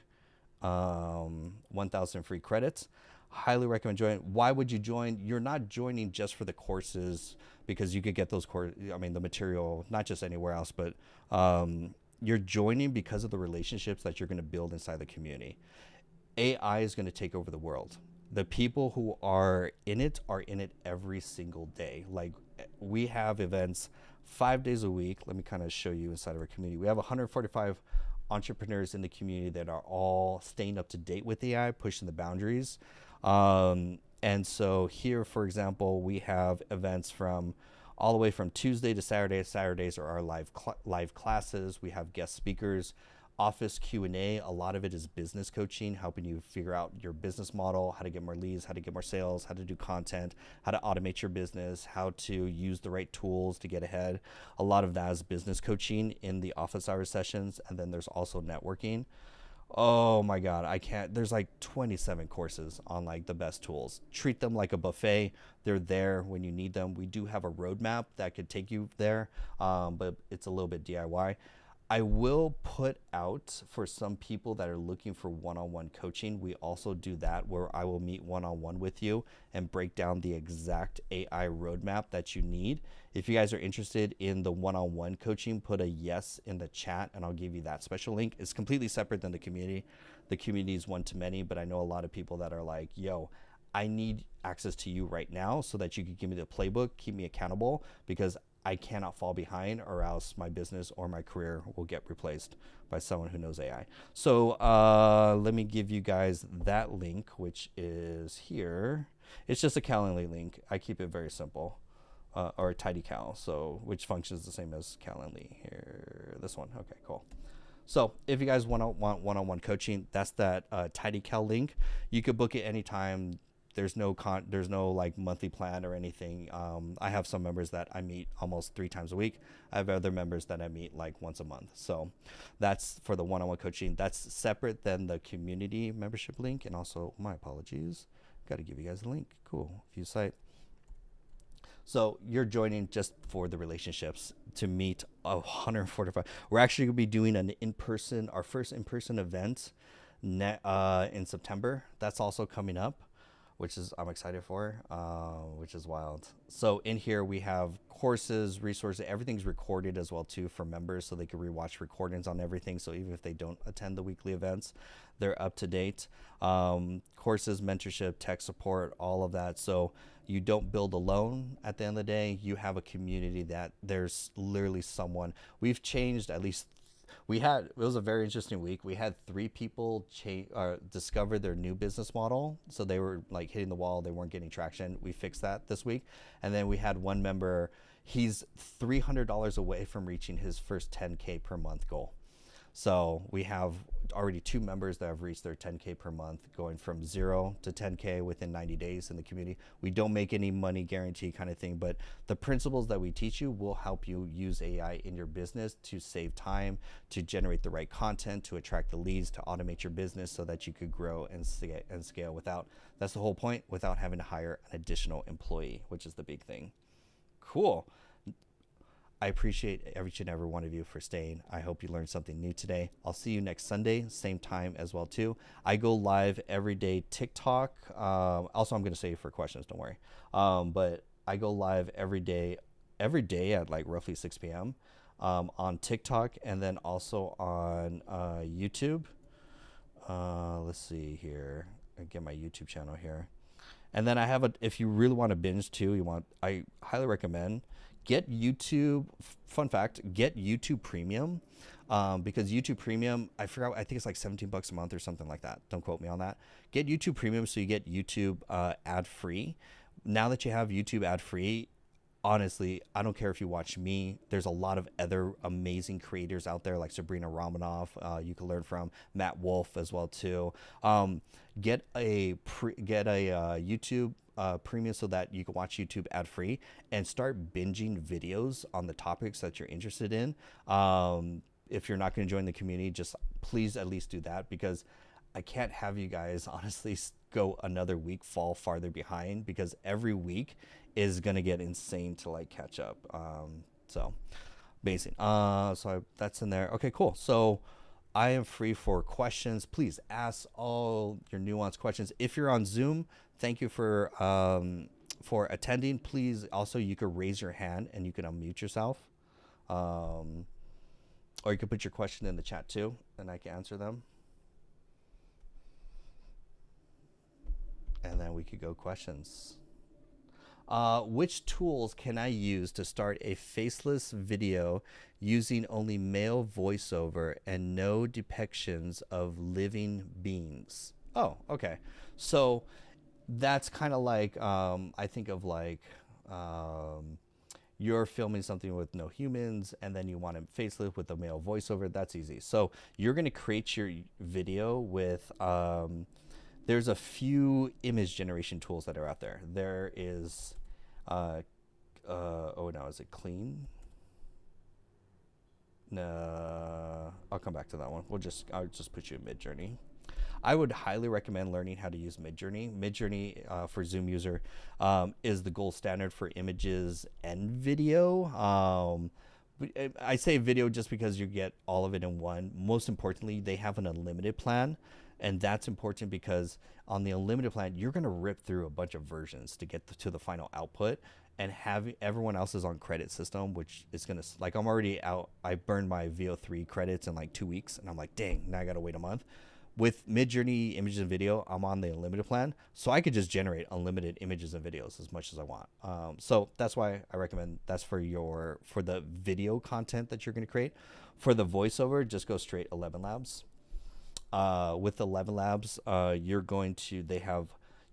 1,000 free credits. Highly recommend joining. Why would you join? You're not joining just for the courses, because you could get those the material, not just anywhere else, but you're joining because of the relationships that you're gonna build inside the community. AI is going to take over the world. The people who are in it every single day. Like, we have events 5 days a week. Let me kind of show you inside of our community. We have 145 entrepreneurs in the community that are all staying up to date with AI, pushing the boundaries. And so here, for example, we have events from all the way from Tuesday to Saturday. Saturdays are our live classes. We have guest speakers. office Q&A. A lot of it is business coaching, helping you figure out your business model, how to get more leads, how to get more sales, how to do content, how to automate your business, how to use the right tools to get ahead. A lot of that is business coaching in the office hours sessions. And then there's also networking. Oh my God, I can't, there's like 27 courses on like the best tools. Treat them like a buffet. They're there when you need them. We do have a roadmap that could take you there, but it's a little bit DIY. I will put out for some people that are looking for one-on-one coaching. We also do that where I will meet one-on-one with you and break down the exact AI roadmap that you need. If you guys are interested in the one-on-one coaching, put a yes in the chat and I'll give you that special link. It's completely separate than the community. The community is one-to-many, but I know a lot of people that are like, yo, I need access to you right now so that you can give me the playbook, keep me accountable, because I cannot fall behind or else my business or my career will get replaced by someone who knows AI. So let me give you guys that link, which is here. It's just a Calendly link. I keep it very simple, or a TidyCal, so which functions the same as Calendly here. This one. Okay, cool. So if you guys want one-on-one coaching, that's that TidyCal link. You could book it anytime. There's no like monthly plan or anything. I have some members that I meet almost 3 times a week. I have other members that I meet like once a month. So that's for the one-on-one coaching. That's separate than the community membership link. And also, my apologies, got to give you guys a link. Cool, view site. So you're joining just for the relationships to meet 145. We're actually gonna be doing our first in-person event in September. That's also coming up, which is I'm excited for, which is wild. So in here we have courses, resources, everything's recorded as well too for members, so they can rewatch recordings on everything. So even if they don't attend the weekly events, they're up to date. Courses, mentorship, tech support, all of that. So you don't build alone at the end of the day. You have a community that there's literally someone. We've changed at least. It was a very interesting week. We had 3 people discover their new business model. So they were like hitting the wall. They weren't getting traction. We fixed that this week. And then we had one member, he's $300 away from reaching his first 10K per month goal. So we have already 2 members that have reached their 10K per month, going from 0 to 10K within 90 days in the community. We don't make any money guarantee kind of thing, but the principles that we teach you will help you use AI in your business to save time, to generate the right content, to attract the leads, to automate your business so that you could grow and scale that's the whole point, without having to hire an additional employee, which is the big thing. Cool. I appreciate each and every one of you for staying. I hope you learned something new today. I'll see you next Sunday, same time as well too. I go live every day TikTok. Also, I'm going to save for questions, don't worry. But I go live every day at like roughly 6 p.m. On TikTok, and then also on YouTube. Let's see here. I get my YouTube channel here. And then I have if you really want to binge too, I highly recommend get YouTube. Fun fact, get YouTube Premium, because YouTube Premium, I think it's like $17 a month or something like that. Don't quote me on that. Get YouTube Premium so you get YouTube ad free. Now that you have YouTube ad free, honestly, I don't care if you watch me. There's a lot of other amazing creators out there like Sabrina Romanoff. You can learn from Matt Wolf as well too. Get a YouTube premium so that you can watch YouTube ad free and start binging videos on the topics that you're interested in. If you're not going to join the community, just please at least do that, because I can't have you guys honestly go another week, fall farther behind, because every week is going to get insane to like catch up. So amazing. So that's in there. Okay, cool. So I am free for questions. Please ask all your nuanced questions. If you're on Zoom, thank you for attending. Please also, you could raise your hand and you can unmute yourself. Or you could put your question in the chat too, and I can answer them. And then we could go questions. Which tools can I use to start a faceless video using only male voiceover and no depictions of living beings? Oh, okay. So that's kind of like, I think of like you're filming something with no humans and then you want to facelift with a male voiceover, that's easy. So you're going to create your video with there's a few image generation tools that are out there. There is oh no, is it Clean? No, I'll come back to that one. I'll just put you in Midjourney. I would highly recommend learning how to use Midjourney. Midjourney, for Zoom user, is the gold standard for images and video. I say video just because you get all of it in one. Most importantly, they have an unlimited plan. And that's important because on the unlimited plan, you're going to rip through a bunch of versions to get to the final output. And have everyone else is on credit system, which is going to, like, I'm already out. I burned my VO3 credits in like 2 weeks. And I'm like, dang, now I got to wait a month. With Midjourney images and video, I'm on the unlimited plan, so I could just generate unlimited images and videos as much as I want. So that's why I recommend that's for the video content that you're going to create. For the voiceover, just go straight 11 Labs. With 11 Labs,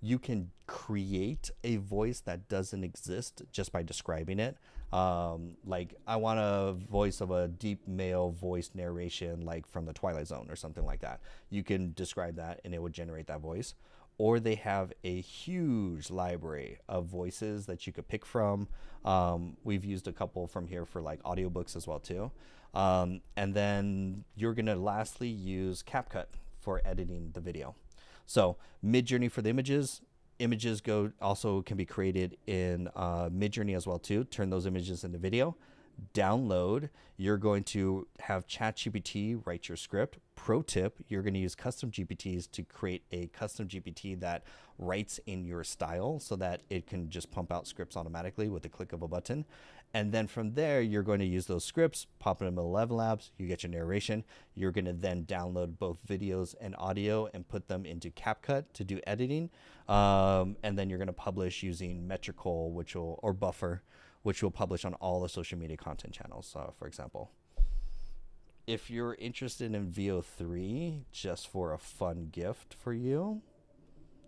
you can create a voice that doesn't exist just by describing it. Like, I want a voice of a deep male voice narration, like from the Twilight Zone or something like that. You can describe that and it would generate that voice. Or they have a huge library of voices that you could pick from. We've used a couple from here for like audiobooks as well too. And then you're gonna lastly use CapCut for editing the video. So Midjourney for the images also can be created in Midjourney as well too. Turn those images into video. Download. You're going to have ChatGPT write your script. Pro tip, you're going to use CustomGPTs to create a custom GPT that writes in your style so that it can just pump out scripts automatically with the click of a button. And then from there, you're going to use those scripts, pop them in 11 Labs, you get your narration. You're going to then download both videos and audio and put them into CapCut to do editing. And then you're going to publish using Metrical, or Buffer, which will publish on all the social media content channels, for example. If you're interested in VO3, just for a fun gift for you,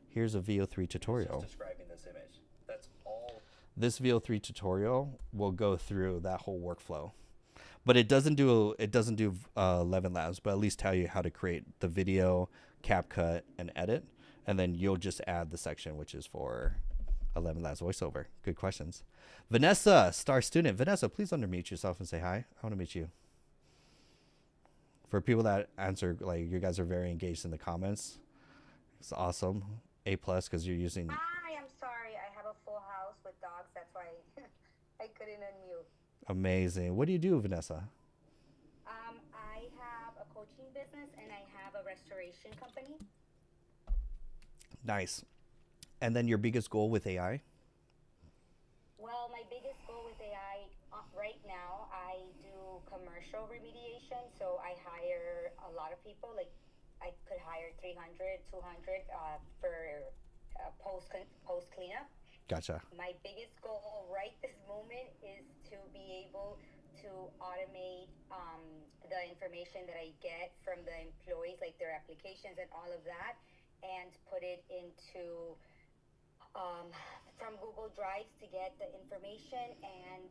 here's a VO3 tutorial. Just describing this image. That's all. This VO3 tutorial will go through that whole workflow, but it doesn't do 11 Labs, but at least tell you how to create the video, CapCut, and edit, and then you'll just add the section which is for 11 Labs voiceover. Good questions. Vanessa, star student. Vanessa, please unmute yourself and say hi. I want to meet you. For people that answer, like, you guys are very engaged in the comments. It's awesome. A+ because you're using. Hi, I'm sorry. I have a full house with dogs. That's why I couldn't unmute. Amazing. What do you do, Vanessa? I have a coaching business and I have a restoration company. Nice. And then your biggest goal with AI? Well, my biggest goal with AI right now, I do commercial remediation. So I hire a lot of people. Like, I could hire 300, 200 for post cleanup. Gotcha. My biggest goal right this moment is to be able to automate the information that I get from the employees, like their applications and all of that, and put it into from Google Drives to get the information and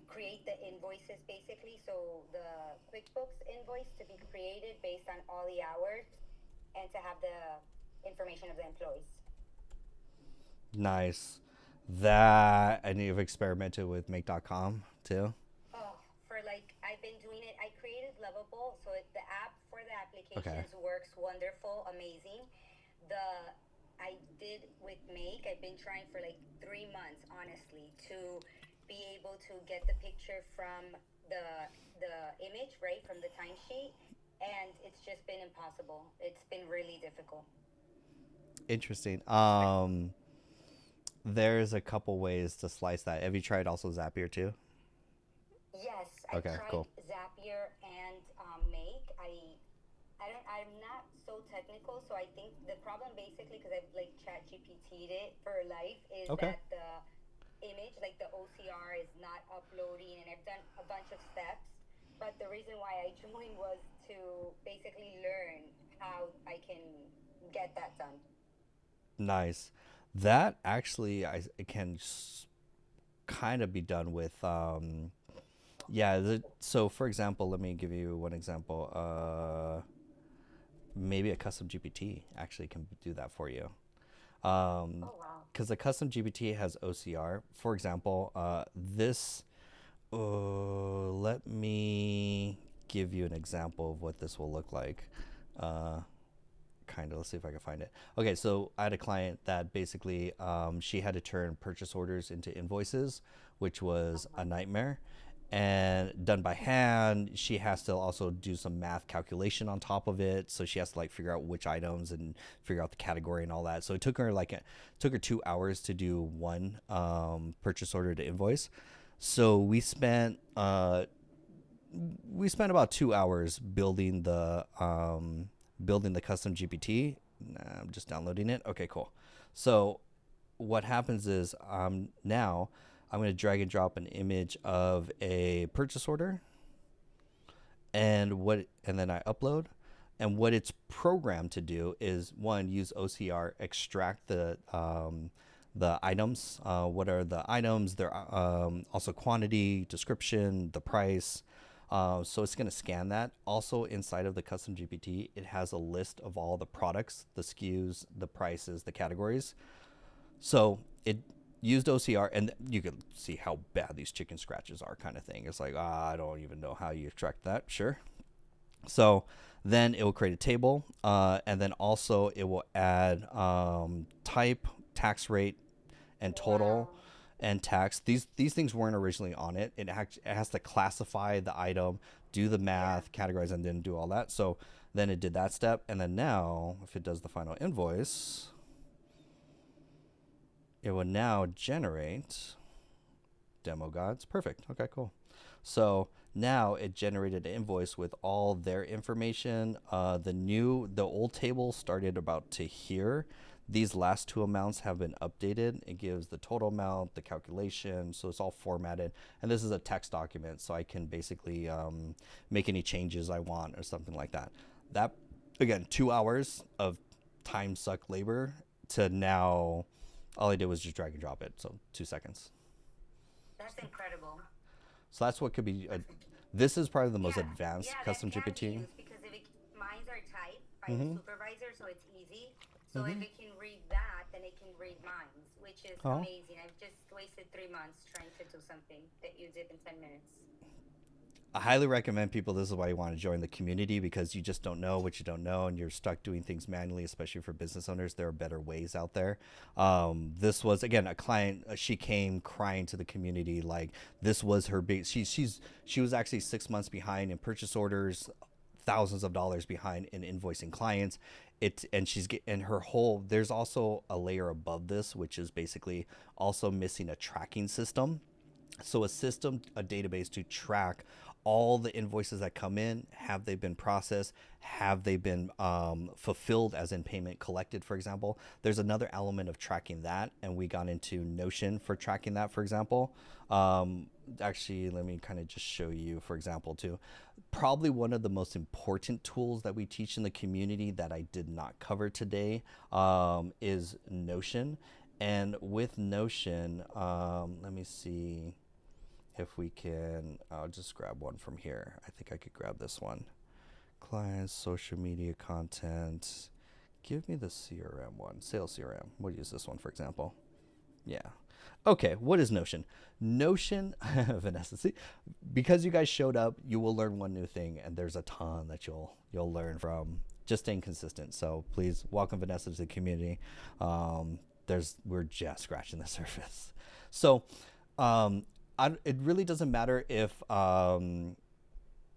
create the invoices, basically. So the QuickBooks invoice to be created based on all the hours and to have the information of the employees. Nice. That, and you've experimented with make.com too? Oh, I've been doing it. I created Lovable, so the app for the applications works wonderful, amazing. I did with Make, I've been trying for like 3 months, honestly, to be able to get the picture from the image, right, from the timesheet, and it's just been impossible. It's been really difficult. Interesting. There's a couple ways to slice that. Have you tried also Zapier too? Yes, I tried cool. Zapier and Make. I'm not so technical, so I think the problem basically, because I've like ChatGPT'd it for life, is that the image, like the OCR, is not uploading, and I've done a bunch of steps. But the reason why I joined was to basically learn how I can get that done. Nice. That actually can kind of be done with. So for example, let me give you one example. Maybe a custom GPT actually can do that for you. Because the custom GPT has OCR. For example, let me give you an example of what this will look like. Let's see if I can find it. Okay, so I had a client that basically she had to turn purchase orders into invoices, which was a nightmare. And done by hand, she has to also do some math calculation on top of it. So she has to like figure out which items and figure out the category and all that. So it took her 2 hours to do one purchase order to invoice. So we spent about 2 hours building the custom GPT. I'm just downloading it. Okay, cool. So what happens is now I'm going to drag and drop an image of a purchase order and then I upload. And what it's programmed to do is, one, use OCR, extract the items. What are the items? Their also quantity, description, the price. So it's going to scan that. Also inside of the custom GPT, it has a list of all the products, the SKUs, the prices, the categories. So it used OCR, and you can see how bad these chicken scratches are, kind of thing. It's like, I don't even know how you extract that. Sure. So then it will create a table, and then also it will add type, tax rate, and total, and tax. These things weren't originally on it. It has to classify the item, do the math, categorize, and then do all that. So then it did that step, and then now if it does the final invoice, it will now generate demo gods. Perfect. Okay, cool. So now it generated an invoice with all their information. The old table started about to here. These last two amounts have been updated. It gives the total amount, the calculation, so it's all formatted. And this is a text document, so I can basically make any changes I want or something like that. That, again, 2 hours of time suck labor to now, all I did was just drag and drop it, so 2 seconds. That's incredible. So that's what could be. This is probably the most advanced custom GPT. Because mines are typed by the supervisor, so it's easy. So if it can read that, then it can read mines, which is amazing. I've just wasted 3 months trying to do something that you did in 10 minutes. I highly recommend people, this is why you want to join the community, because you just don't know what you don't know and you're stuck doing things manually, especially for business owners. There are better ways out there. This was, again, a client, she came crying to the community like this was her big, she was actually 6 months behind in purchase orders, thousands of dollars behind in invoicing clients. There's also a layer above this, which is basically also missing a tracking system. So a database to track all the invoices that come in. Have they been processed? Have they been fulfilled, as in payment collected, for example? There's another element of tracking that, and we got into Notion for tracking that, for example. Actually, let me kind of just show you, for example, too. Probably one of the most important tools that we teach in the community that I did not cover today is Notion. And with Notion, let me see if we can, I'll just grab one from here. I think I could grab this one. Clients, social media content. Give me the CRM one, sales CRM. We'll use this one, for example. Yeah. Okay, what is Notion? Notion, Vanessa, see, because you guys showed up, you will learn one new thing, and there's a ton that you'll learn from just staying consistent. So please welcome Vanessa to the community. We're just scratching the surface. So it really doesn't matter if the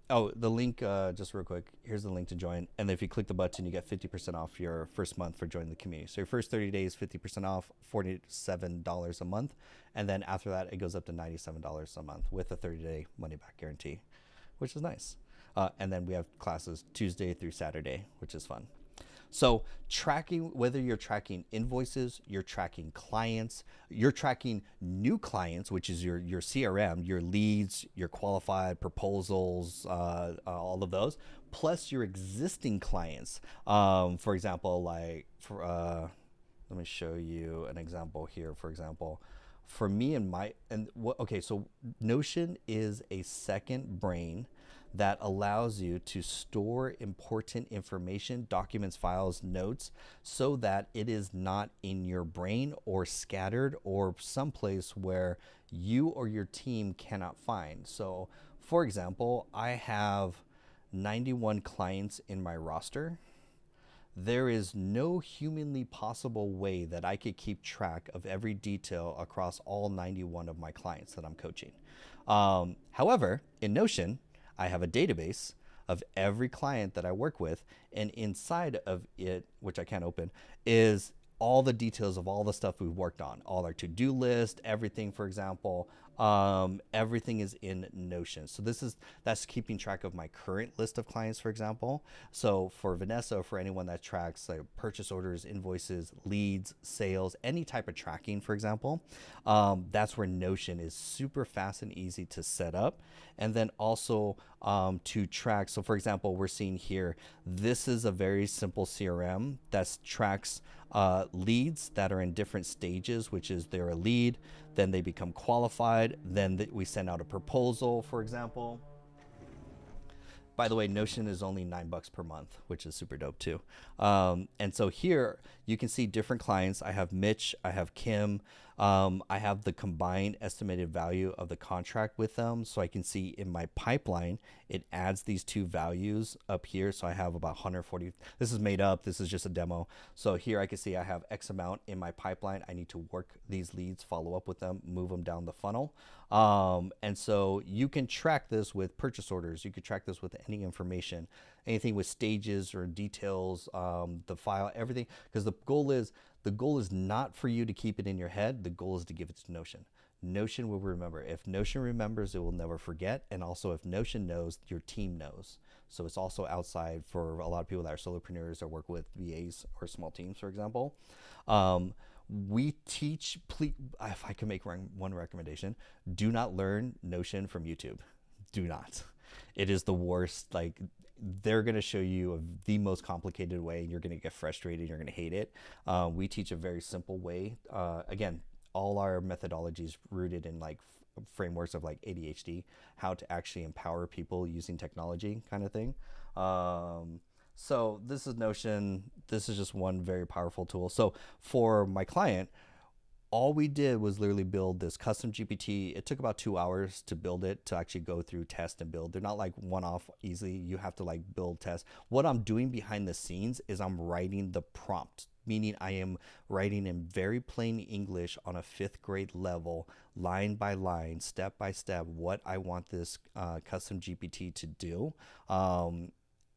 link, just real quick, here's the link to join, and if you click the button, you get 50% off your first month for joining the community. So your first 30 days, 50% off, $47 a month, and then after that it goes up to $97 a month with a 30-day money-back guarantee, which is nice. And then we have classes Tuesday through Saturday, which is fun. So tracking, whether you're tracking invoices, you're tracking clients, you're tracking new clients, which is your CRM, your leads, your qualified proposals, all of those, plus your existing clients. For example, let me show you an example here. For example, for me and okay, so Notion is a second brain that allows you to store important information, documents, files, notes, so that it is not in your brain or scattered or someplace where you or your team cannot find. So for example, I have 91 clients in my roster. There is no humanly possible way that I could keep track of every detail across all 91 of my clients that I'm coaching. However, in Notion, I have a database of every client that I work with, and inside of it, which I can't open, is all the details of all the stuff we've worked on, all our to-do list, everything, for example, everything is in Notion. So that's keeping track of my current list of clients, for example. So for Vanessa, for anyone that tracks like purchase orders, invoices, leads, sales, any type of tracking, for example, that's where Notion is super fast and easy to set up. And then also to track. So for example, we're seeing here, this is a very simple CRM that tracks leads that are in different stages, which is they're a lead, then they become qualified, then we send out a proposal, for example. By the way, Notion is only $9 per month, which is super dope too. And so here you can see different clients. I have Mitch, I have Kim, I have the combined estimated value of the contract with them. So I can see in my pipeline, it adds these two values up here. So I have about 140. This is made up. This is just a demo. So here I can see I have X amount in my pipeline. I need to work these leads, follow up with them, move them down the funnel. And so you can track this with purchase orders. You could track this with any information, anything with stages or details, the file, everything. Because the goal is not for you to keep it in your head. The goal is to give it to Notion. Notion will remember. If Notion remembers, it will never forget. And also if Notion knows, your team knows. So it's also outside for a lot of people that are solopreneurs or work with VAs or small teams, for example. We teach, if I can make one recommendation, do not learn Notion from YouTube. Do not. It is the worst. Like, they're going to show you the most complicated way, and you're going to get frustrated. You're going to hate it. We teach a very simple way. Again, all our methodology is rooted in like frameworks of like ADHD, how to actually empower people using technology kind of thing. So this is Notion. This is just one very powerful tool. So for my client, all we did was literally build this custom GPT. It took about 2 hours to build it, to actually go through, test, and build. They're not like one-off easily. You have to like build, test. What I'm doing behind the scenes is I'm writing the prompt, meaning I am writing in very plain English on a 5th grade level, line by line, step by step, what I want this custom GPT to do.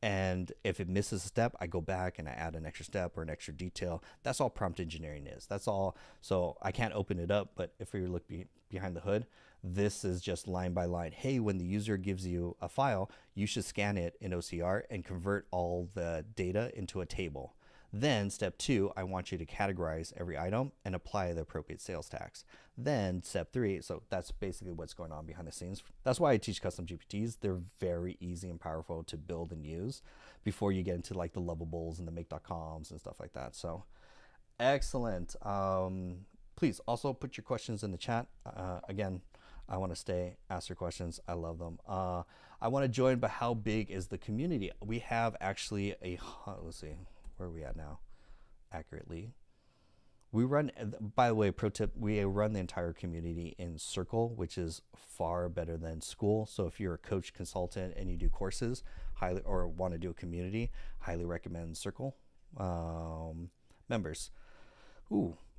And if it misses a step, I go back and I add an extra step or an extra detail. That's all prompt engineering is. That's all. So I can't open it up, but if you look behind the hood, this is just line by line. Hey, when the user gives you a file, you should scan it in OCR and convert all the data into a table. Then step 2, I want you to categorize every item and apply the appropriate sales tax. Then step 3, so that's basically what's going on behind the scenes. That's why I teach custom GPTs. They're very easy and powerful to build and use before you get into like the lovables and the make.coms and stuff like that. So excellent. Please also put your questions in the chat. Again, I want to ask your questions. I love them. I want to join, but how big is the community? We have actually let's see. Where are we at now? Accurately. We run, by the way, pro tip, we run the entire community in Circle, which is far better than School. So if you're a coach, consultant, and you do courses, or want to do a community, highly recommend Circle. Members.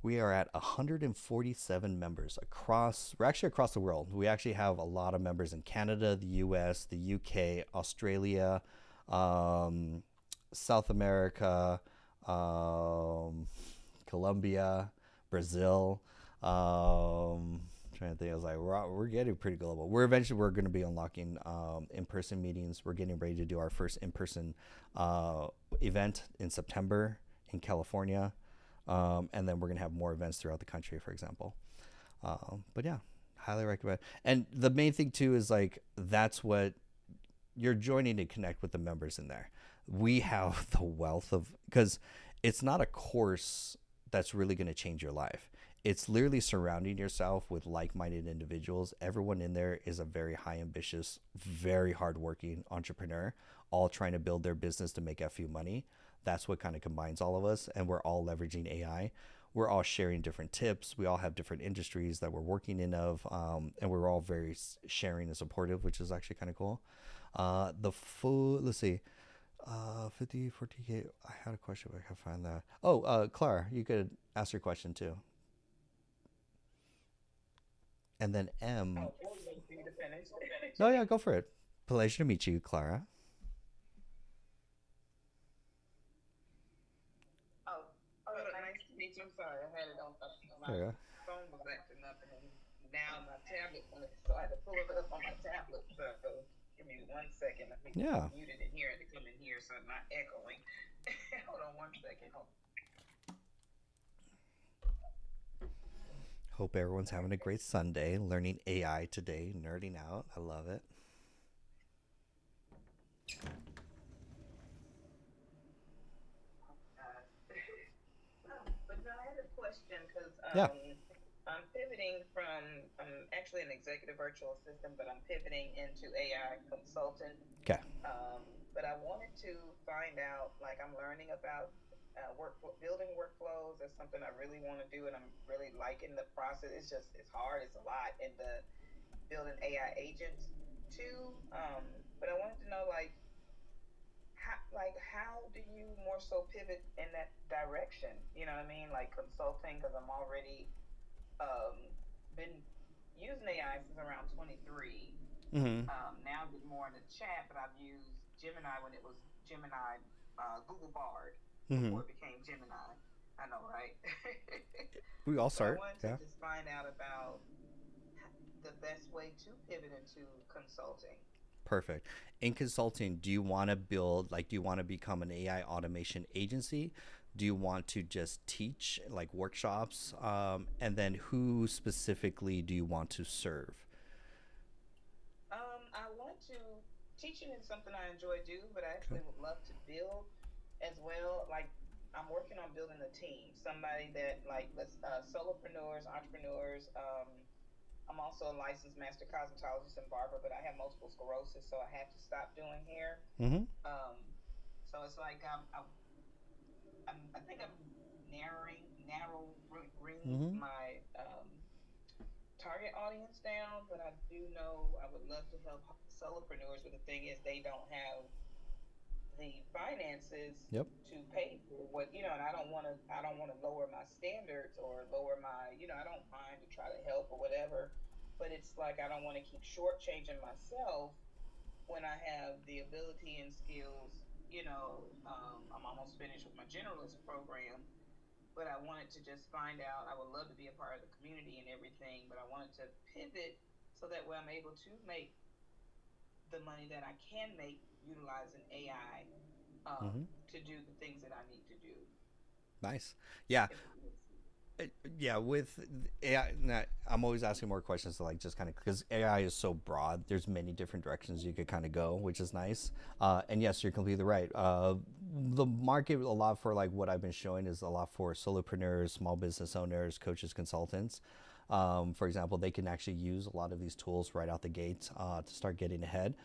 We are at 147 members we're actually across the world. We actually have a lot of members in Canada, the US, the UK, Australia, South America, Colombia, Brazil. Trying to think, I was like, we're getting pretty global. We're going to be unlocking in-person meetings. We're getting ready to do our first in-person event in September in California, and then we're going to have more events throughout the country, for example. But yeah, highly recommend. And the main thing too is like, that's what you're joining to connect with the members in there. We have the wealth of, because it's not a course that's really going to change your life. It's literally surrounding yourself with like-minded individuals. Everyone in there is a very high ambitious, very hardworking entrepreneur, all trying to build their business to make a few money. That's what kind of combines all of us, and we're all leveraging AI. We're all sharing different tips. We all have different industries that we're working in and we're all very sharing and supportive, which is actually kind of cool. The full, let's see, 50, 40K. I had a question, but I can't find that. Oh, Clara, you could ask your question too. And then M. Oh, we'll wait for you to finish. Oh, yeah, go for it. Pleasure to meet you, Clara. Oh, nice to meet you. I'm sorry, I had it on my There you go. phone was acting up, and now my tablet, so I had to pull it up on my tablet. So give me 1 second. I think Yeah. it's muted in here and to come in here, so I'm not echoing. Hold on 1 second. Hope everyone's having a great Sunday, learning AI today, nerding out. I love it. But no, I had a question because Yeah. I'm pivoting from, I'm actually an executive virtual assistant, but I'm pivoting into AI consultant. Okay. But I wanted to find out, like, I'm learning about building workflows. That's something I really want to do, and I'm really liking the process. It's hard, it's a lot, and the building AI agents too. But I wanted to know, how do you more so pivot in that direction? You know what I mean? Like consulting, because I'm already been using AI since around 23. Mm-hmm. Now I'm getting more into chat, but I've used Gemini when it was Gemini, Google Bard before it became Gemini. I know, right? We all So I start. wanted Yeah. to just find out about the best way to pivot into consulting. Perfect. In consulting, do you want to do you want to become an AI automation agency? Do you want to just teach like workshops? And then who specifically do you want to serve? I want to, teaching is something I enjoy do, but I actually would love to build as well. Like I'm working on building a team, somebody that solopreneurs, entrepreneurs. I'm also a licensed master cosmetologist and barber, but I have multiple sclerosis, so I had to stop doing hair. Mm-hmm. So it's like I think I'm narrowing Mm-hmm. my target audience down, but I do know I would love to help solopreneurs. But the thing is, they don't have the finances Yep. to pay for what and I don't want to lower my standards or lower my I don't mind to try to help or whatever, but it's like I don't want to keep shortchanging myself when I have the ability and skills. I'm almost finished with my generalist program, but I wanted to just find out. I would love to be a part of the community and everything, but I wanted to pivot so that way I'm able to make the money that I can make utilizing AI Mm-hmm. to do the things that I need to do. Nice. Yeah. Yeah, with AI, I'm always asking more questions to like just kind of because AI is so broad. There's many different directions you could kind of go, which is nice. And yes, you're completely right. The market a lot for like what I've been showing is a lot for solopreneurs, small business owners, coaches, consultants. For example, they can actually use a lot of these tools right out the gate to start getting ahead.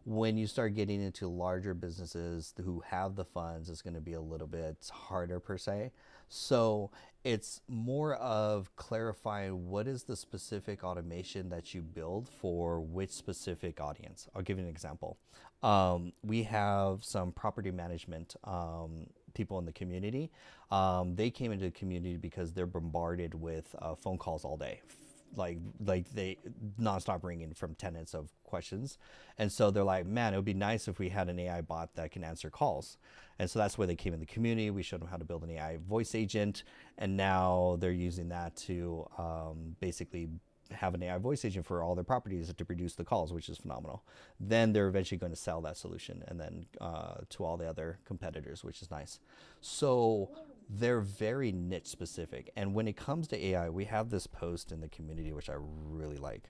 When you start getting into larger businesses who have the funds, it's going to be a little bit harder per se. So it's more of clarifying what is the specific automation that you build for which specific audience. I'll give you an example. We have some property management people in the community. They came into the community because they're bombarded with phone calls all day, like they nonstop ringing from tenants of questions. And so they're like, man, it would be nice if we had an AI bot that can answer calls. And so that's where they came in the community. We showed them how to build an AI voice agent, and now they're using that to basically have an AI voice agent for all their properties to produce the calls, which is phenomenal. Then they're eventually going to sell that solution and then to all the other competitors, which is nice. So they're very niche specific. And when it comes to AI, we have this post in the community, which I really like.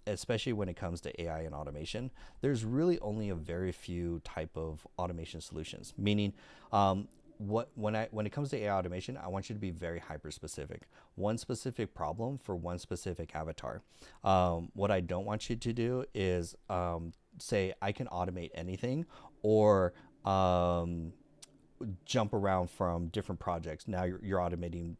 Especially when it comes to AI and automation, there's really only a very few type of automation solutions, meaning when it comes to AI automation, I want you to be very hyper specific. One specific problem for one specific avatar. What I don't want you to do is say I can automate anything, or jump around from different projects. Now you're automating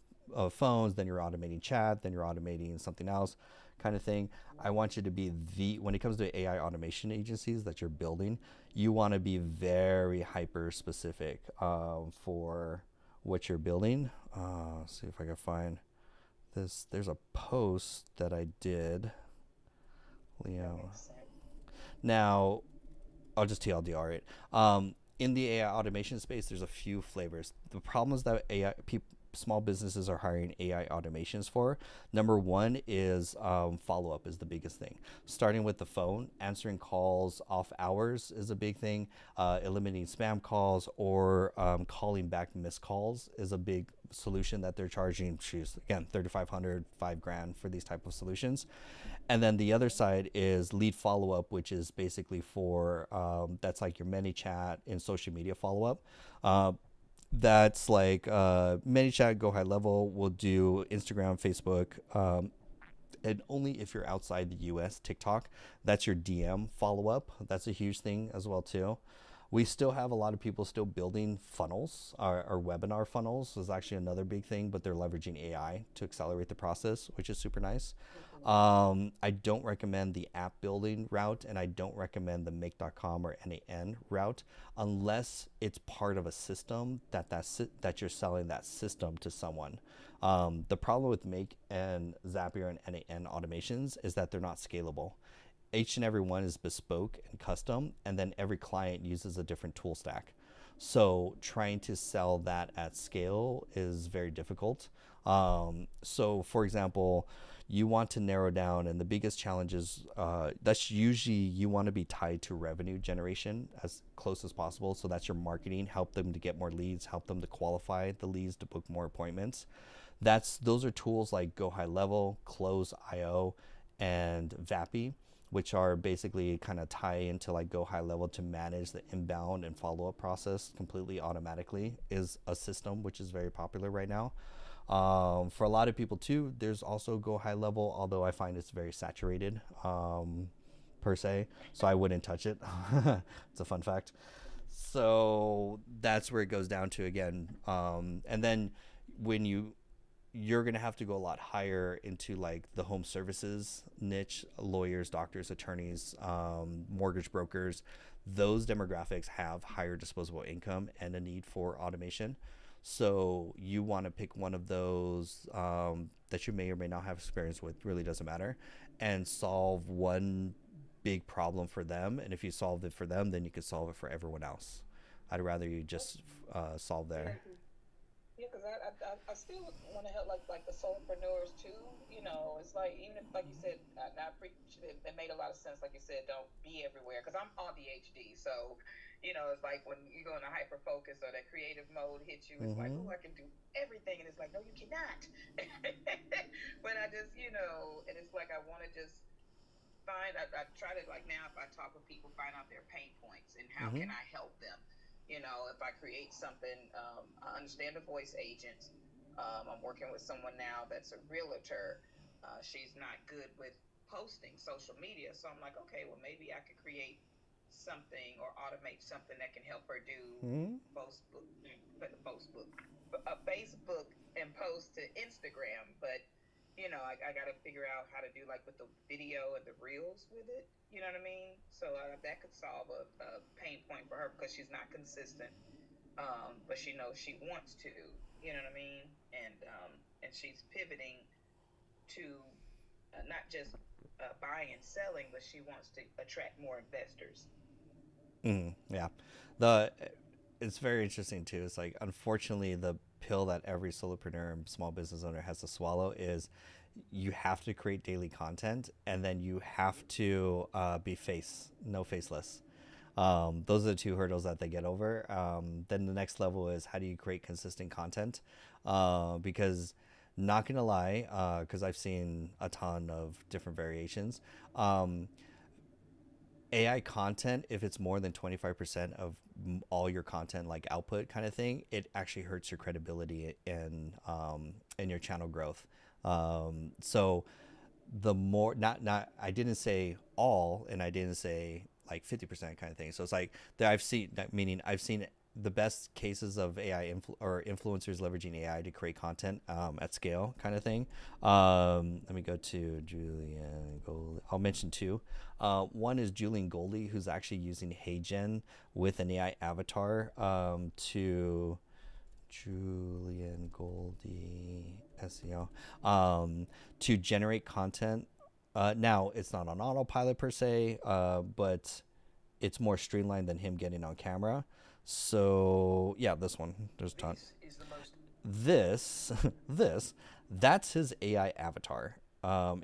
phones, then you're automating chat, then you're automating something else, kind of thing. I want you to be when it comes to AI automation agencies that you're building, you want to be very hyper specific for what you're building. See if I can find this. There's a post that I did, Leo. Now, I'll just TLDR it. In the AI automation space, there's a few flavors. The problems that small businesses are hiring AI automations for, number one is follow-up is the biggest thing. Starting with the phone, answering calls off hours is a big thing. Eliminating spam calls, or calling back missed calls is a big solution that they're charging, again, $3,500, $5,000 for these type of solutions. And then the other side is lead follow-up, which is basically for, that's like your ManyChat and social media follow-up. That's like ManyChat, Go High Level, will do Instagram, Facebook, and only if you're outside the US, TikTok. That's your DM follow-up. That's a huge thing as well too. We still have a lot of people still building funnels. Our webinar funnels is actually another big thing, but they're leveraging AI to accelerate the process, which is super nice. I don't recommend the app building route, and I don't recommend the make.com or NAN route unless it's part of a system that you're selling that system to someone. The problem with Make and Zapier and NAN automations is that they're not scalable. Each and every one is bespoke and custom, and then every client uses a different tool stack. So trying to sell that at scale is very difficult. So for example, you want to narrow down, and the biggest challenge is that's usually you want to be tied to revenue generation as close as possible. So that's your marketing, help them to get more leads, help them to qualify the leads to book more appointments. Those are tools like Go High Level, Close.io, and Vappy, which are basically kind of tie into like Go High Level to manage the inbound and follow-up process completely automatically, is a system which is very popular right now. For a lot of people too, there's also Go High Level, although I find it's very saturated per se, so I wouldn't touch it. It's a fun fact. So that's where it goes down to again. And then when you're going to have to go a lot higher into like the home services niche, lawyers, doctors, attorneys, mortgage brokers. Those demographics have higher disposable income and a need for automation. So you want to pick one of those that you may or may not have experience with, really doesn't matter, and solve one big problem for them. And if you solve it for them, then you could solve it for everyone else. I'd rather you just solve there. Yeah, because I still want to help like the solopreneurs too. You know, it's like, even if, like you said, I appreciate it made a lot of sense. Like you said, don't be everywhere, because I'm ADHD. So, you know, it's like when you go into hyper focus or that creative mode hits you, it's like, oh, I can do everything, and it's like, no, you cannot. But I just, you know, and it's like I want to just I try to, like, now if I talk with people, find out their pain points and how can I help them. You know, if I create something, I understand the voice agents. I'm working with someone now that's a realtor. She's not good with posting social media. So I'm like, okay, well, maybe I could create something or automate something that can help her do Facebook and post to Instagram. But, you know, I got to figure out how to do like with the video and the reels with it. You know what I mean? So that could solve a pain point for her, because she's not consistent. But she knows she wants to. You know what I mean? And she's pivoting to not just buying and selling, but she wants to attract more investors. Yeah, it's very interesting too. It's like, unfortunately, the pill that every solopreneur and small business owner has to swallow is you have to create daily content, and then you have to be faceless. Those are the two hurdles that they get over. Then the next level is, how do you create consistent content? Because, not gonna lie, because I've seen a ton of different variations. AI content, if it's more than 25% of all your content, like output kind of thing, it actually hurts your credibility and your channel growth. So the more, not I didn't say all, and I didn't say like 50% kind of thing. So it's like that I've seen that, meaning I've seen the best cases of AI or influencers leveraging AI to create content at scale kind of thing. Let me go to Julian Goldie. I'll mention two. One is Julian Goldie, who's actually using HeyGen with an AI avatar to Julian Goldie SEO to generate content. Now it's not on autopilot per se, but it's more streamlined than him getting on camera. So yeah, this one. There's a ton. This is the most. This, this, that's his AI avatar.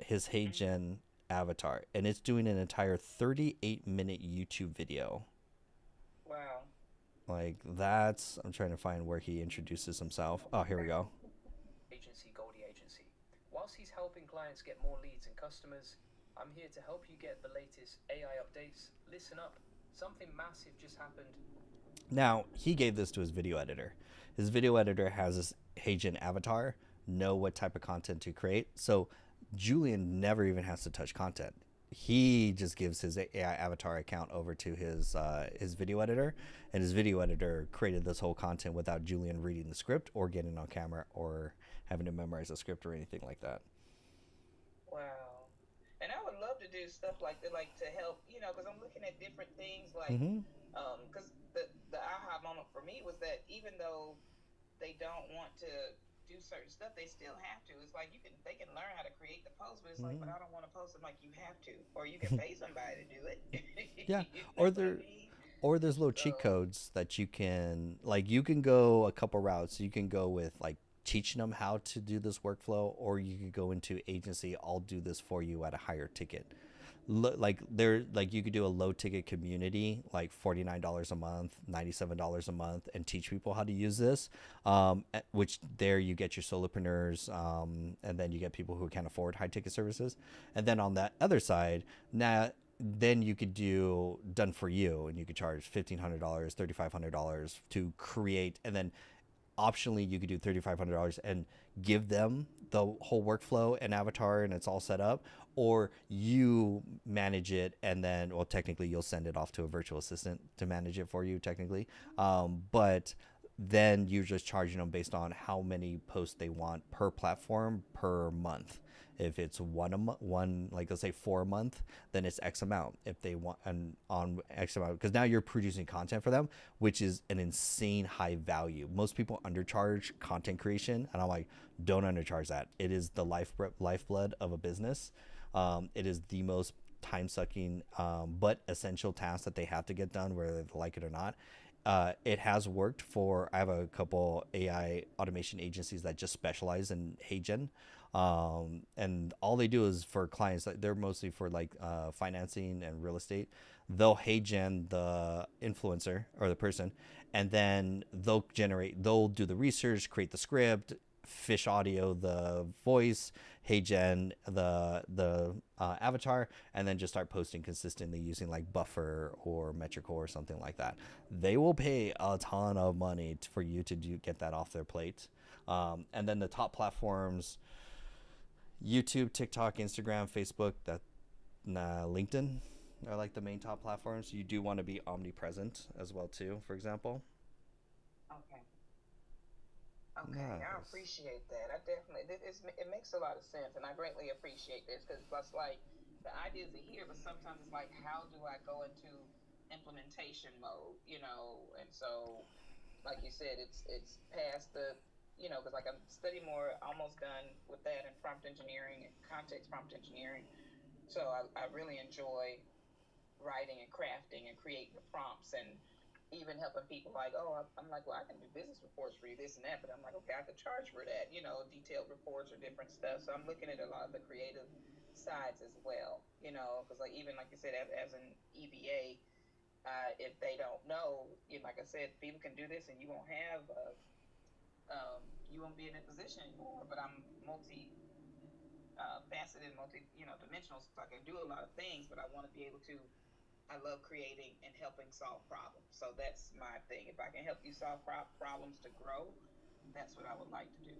His HeyGen avatar, and it's doing an entire 38-minute YouTube video. Wow. Like that's. I'm trying to find where he introduces himself. Oh, here we go. Agency, Goldie Agency. Whilst he's helping clients get more leads and customers, I'm here to help you get the latest AI updates. Listen up. Something massive just happened. Now, he gave this to his video editor. His video editor has this HeyGen avatar, know what type of content to create. So Julian never even has to touch content. He just gives his AI avatar account over to his video editor, and his video editor created this whole content without Julian reading the script or getting on camera or having to memorize the script or anything like that. Wow. And I would love to do stuff like that, like to help, because I'm looking at different things, like, because the aha moment for me was that even though they don't want to do certain stuff, they still have to. It's like they can learn how to create the post, but it's like, but I don't want to post them. Like, you have to, or you can pay somebody to do it. Yeah, or or there's little cheat codes that you can, like, you can go a couple routes. You can go with like teaching them how to do this workflow, or you could go into agency, I'll do this for you at a higher ticket. Like you could do a low ticket community, like $49 a month, $97 a month, and teach people how to use this, which there you get your solopreneurs, and then you get people who can't afford high ticket services. And then on that other side, then you could do done for you, and you could charge $1,500, $3,500 to create, and then optionally you could do $3,500 and give them the whole workflow and avatar, and it's all set up, or you manage it, and then, well, technically you'll send it off to a virtual assistant to manage it for you technically, but then you're just charging them based on how many posts they want per platform per month. If it's one, like let's say 4 a month, then it's X amount. If they want on X amount, because now you're producing content for them, which is an insane high value. Most people undercharge content creation, and I'm like, don't undercharge that. It is the lifeblood of a business. It is the most time-sucking but essential task that they have to get done, whether they like it or not. It has worked for, I have a couple AI automation agencies that just specialize in HeyGen. And all they do is for clients, like they're mostly for like financing and real estate. They'll HeyGen the influencer or the person, and then they'll do the research, create the script, fish audio the voice, HeyGen the avatar, and then just start posting consistently using like Buffer or Metrical or something like that. They will pay a ton of money for you to get that off their plate. And then the top platforms: YouTube, TikTok, Instagram, Facebook, LinkedIn are like the main top platforms. You do want to be omnipresent as well too, for example. Okay. Okay, Nice. I appreciate that. I definitely, it makes a lot of sense, and I greatly appreciate this, because it's like the ideas are here, but sometimes it's like, how do I go into implementation mode, And so, like you said, it's past the, because like I'm studying more, almost done with that in prompt engineering and context prompt engineering. So I really enjoy writing and crafting and creating the prompts, and even helping people like, I'm like, well, I can do business reports for you, this and that, but I'm like, okay, I could charge for that, detailed reports or different stuff. So I'm looking at a lot of the creative sides as well, because like, even like you said, as an EBA, if they don't know, like I said, people can do this and you won't have, you won't be in a position anymore. But I'm faceted, dimensional, so I can do a lot of things, but I want to be able to I love creating and helping solve problems. So that's my thing. If I can help you solve problems to grow, that's what I would like to do.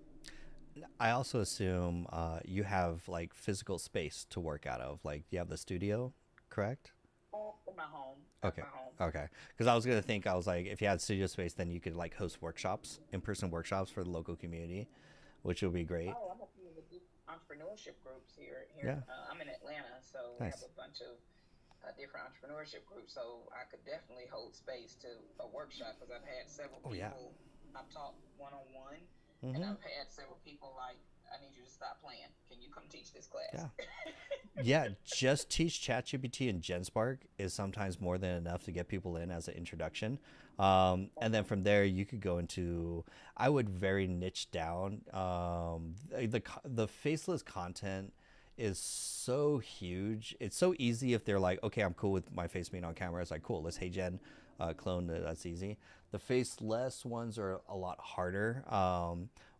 I also assume you have like physical space to work out of. Like you have the studio, correct? In my home. That's Okay. my home. Okay. Because I was gonna think, I was like, if you had studio space, then you could like host workshops, in-person workshops for the local community, which would be great. Oh, I'm a few of the entrepreneurship groups here. Yeah. I'm in Atlanta, so we have Nice. a bunch of different entrepreneurship groups. So I could definitely hold space to a workshop because I've had several Oh yeah. people. I've taught one on one, and Mm-hmm. I've had several people like, "I need you to stop playing. Can you come teach this class?" Yeah. Yeah, just teach ChatGPT and Genspark is sometimes more than enough to get people in as an introduction. And then from there, you could go into, I would very niche down. The faceless content is so huge. It's so easy if they're like, okay, I'm cool with my face being on camera. It's like, cool, let's Hey Gen clone it. That's easy. The faceless ones are a lot harder.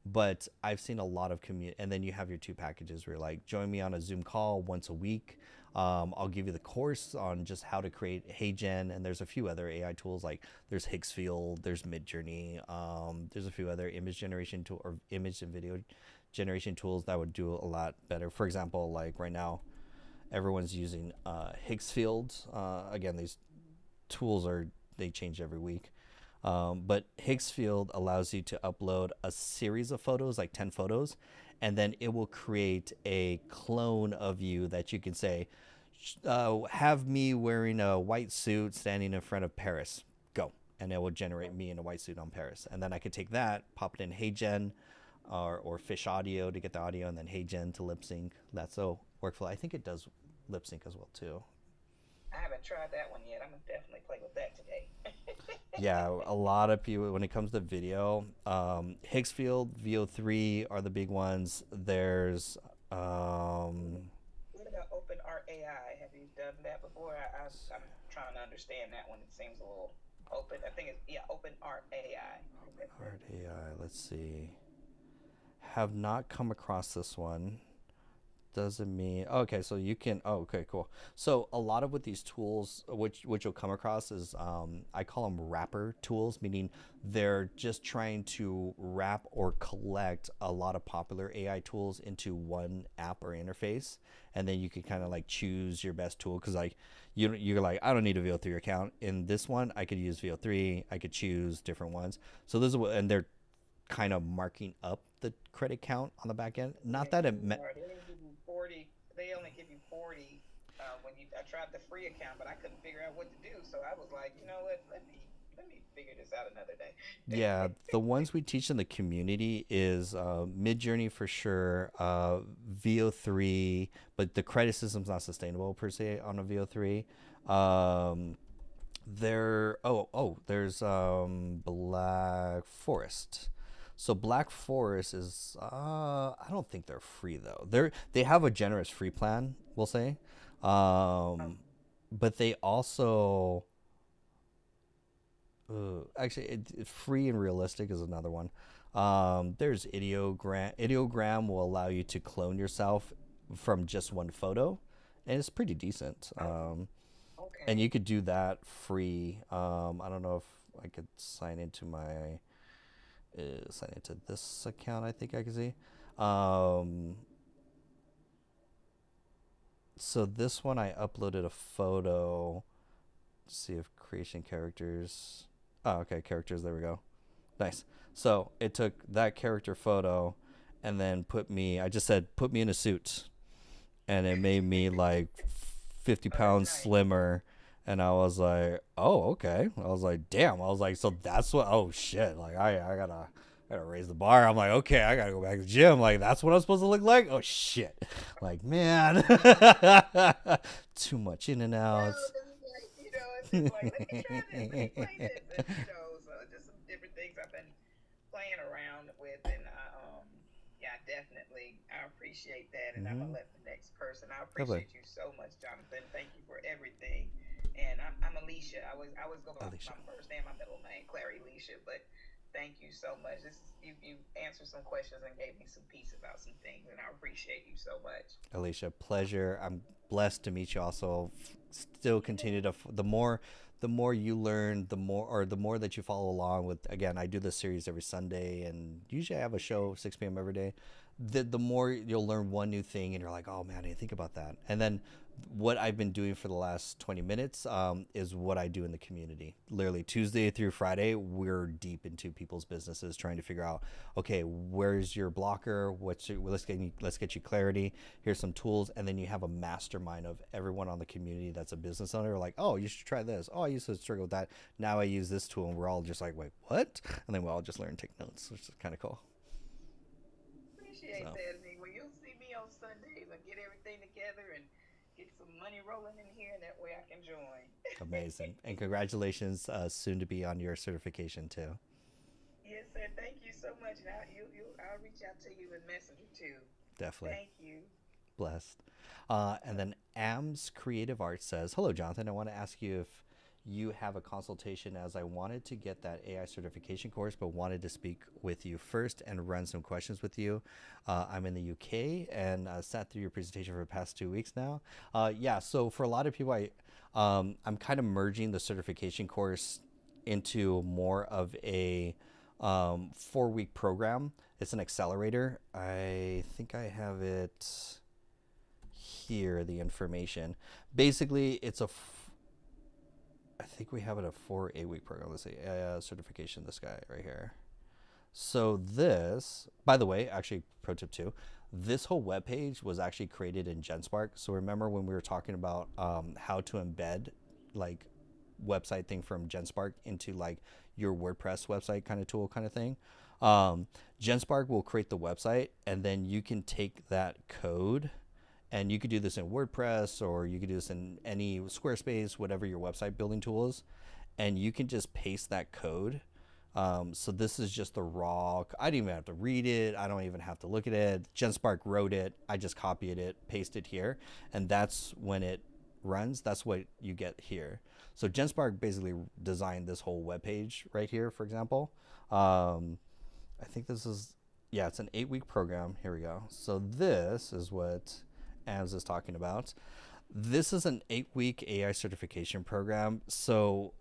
But I've seen a lot of and then you have your two packages where you're like, join me on a Zoom call once a week. I'll give you the course on just how to create HeyGen, and there's a few other AI tools like there's Higgsfield, there's Midjourney, there's a few other image generation tool or image and video generation tools that would do a lot better. For example, like right now, everyone's using Higgsfield. Again, these tools they change every week. But Higgsfield allows you to upload a series of photos, like 10 photos, and then it will create a clone of you that you can say, have me wearing a white suit standing in front of Paris. Go. And it will generate me in a white suit on Paris. And then I could take that, pop it in HeyGen or Fish Audio to get the audio, and then HeyGen to lip sync. That's a workflow. I think it does lip sync as well, too. I haven't tried that one yet. I'm gonna definitely play with that today. Yeah, a lot of people, when it comes to video, Higgsfield, VO3 are the big ones. There's What about Open Art AI? Have you done that before? I'm trying to understand that one. It seems a little open. I think it's Open Art AI. Art AI. Let's see. Have not come across this one. Doesn't mean okay. So you can. Oh, okay, cool. So a lot of what these tools, which you'll come across, is I call them wrapper tools, meaning they're just trying to wrap or collect a lot of popular AI tools into one app or interface, and then you can kind of like choose your best tool because like you're like, I don't need a VO3 account. In this one, I could use VO3. I could choose different ones. So this is what, and they're kind of marking up the credit count on the back end. Not that it meant. They only give you 40 I tried the free account, but I couldn't figure out what to do. So I was like, you know what? Let me figure this out another day. Yeah, the ones we teach in the community is Midjourney for sure, VO3, but the credit system's not sustainable per se on a VO3. There's Black Forest. So Black Forest is I don't think they're free though. They have a generous free plan, we'll say. But they also actually free and realistic is another one. There's Ideogram. Ideogram will allow you to clone yourself from just one photo, and it's pretty decent. And you could do that free. I don't know if I could sign into this account. I think I can see. So this one I uploaded a photo. Let's see if creation characters. Oh, okay, characters. There we go. Nice. So it took that character photo, and then I just said put me in a suit, and it made me like 50 pounds slimmer. And I was like, oh, okay. I was like, damn. I was like, so that's what, oh shit. Like I gotta raise the bar. I'm like, okay, I gotta go back to the gym. Like, that's what I'm supposed to look like? Oh shit. Like, man. Too much in and out. It's just like, let me try this, let me play this. And, so just some different things I've been playing around with. And definitely, I appreciate that. And I'm gonna let the next person. I appreciate you so much, Jonathan. Thank you for everything. And I'm Alicia. I was go by my first name, my middle name, Clary Alicia. But thank you so much. You answered some questions and gave me some peace about some things, and I appreciate you so much. Alicia, pleasure. I'm blessed to meet you also still continue to the more you learn, the more that you follow along with. Again, I do this series every Sunday, and usually I have a show 6 p.m. every day. The more you'll learn one new thing, and you're like, oh man, I didn't think about that. And then what I've been doing for the last 20 minutes is what I do in the community. Literally Tuesday through Friday, we're deep into people's businesses, trying to figure out, okay, where's your blocker? Let's get you clarity. Here's some tools, and then you have a mastermind of everyone on the community that's a business owner. Like, oh, you should try this. Oh, I used to struggle with that. Now I use this tool, and we're all just like, wait, what? And then we all just learn and take notes, which is kind of cool. Appreciate that. Well, you'll see me on Sundays. I get everything together and get some money rolling in here, and that way I can join. Amazing. And congratulations, soon to be on your certification too. Yes, sir. Thank you so much. And I'll reach out to you in Messenger too. Definitely. Thank you. Blessed. And then Ams Creative Arts says, hello, Jonathan. I want to ask you if you have a consultation, as I wanted to get that AI certification course, but wanted to speak with you first and run some questions with you. I'm in the UK and sat through your presentation for the past 2 weeks now. Yeah, so for a lot of people, I'm kind of merging the certification course into more of a 4-week program. It's an accelerator. I think I have it here, the information. Basically, it's I think we have it a 4 8-week program. Let's see, certification, this guy right here. So this, by the way, actually pro tip 2, this whole web page was actually created in Genspark. So remember when we were talking about how to embed like website thing from Genspark into like your WordPress website kind of tool kind of thing. Genspark will create the website, and then you can take that code, and you could do this in WordPress, or you could do this in any Squarespace, whatever your website building tool is, and you can just paste that code. So this is just the raw, I didn't even have to read it. I don't even have to look at it. Genspark wrote it. I just copied it, pasted it here, and that's when it runs. That's what you get here. So Genspark basically designed this whole web page right here, for example. I think this is, yeah, it's an 8-week program. Here we go. So this is what Ams is talking about. This is an 8-week AI certification program. So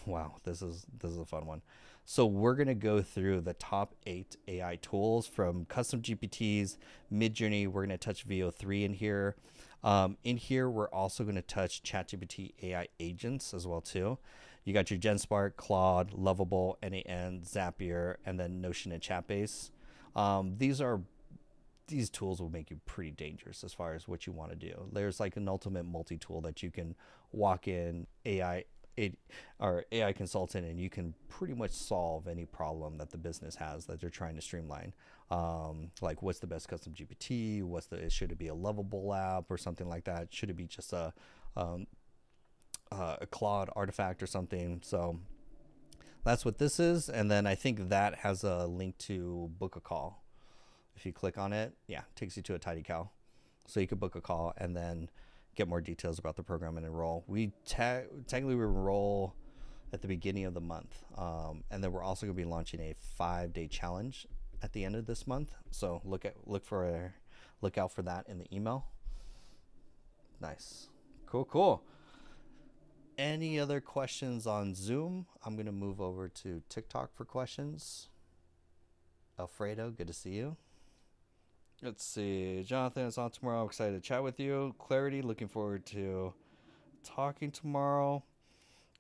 wow, this is a fun one. So we're going to go through the top 8 AI tools from CustomGPTs, Midjourney. We're going to touch VO3 in here. In here, we're also going to touch ChatGPT AI agents as well too. You got your Genspark, Claude, Lovable, NAN, Zapier, and then Notion and Chatbase. These tools will make you pretty dangerous as far as what you want to do. There's like an ultimate multi-tool that you can walk in AI consultant, and you can pretty much solve any problem that the business has that they're trying to streamline. Like, what's the best custom GPT? Should it be a Lovable app or something like that? Should it be just a Claude artifact or something? So that's what this is. And then I think that has a link to book a call. If you click on it, yeah, it takes you to a Tidy Cow. So you could book a call and then get more details about the program and enroll. We technically we enroll at the beginning of the month. And then we're also going to be launching a 5-day challenge at the end of this month. So look out for that in the email. Nice. Cool. Any other questions on Zoom? I'm going to move over to TikTok for questions. Alfredo, good to see you. Let's see. Jonathan, it's on tomorrow. I'm excited to chat with you. Clarity, looking forward to talking tomorrow.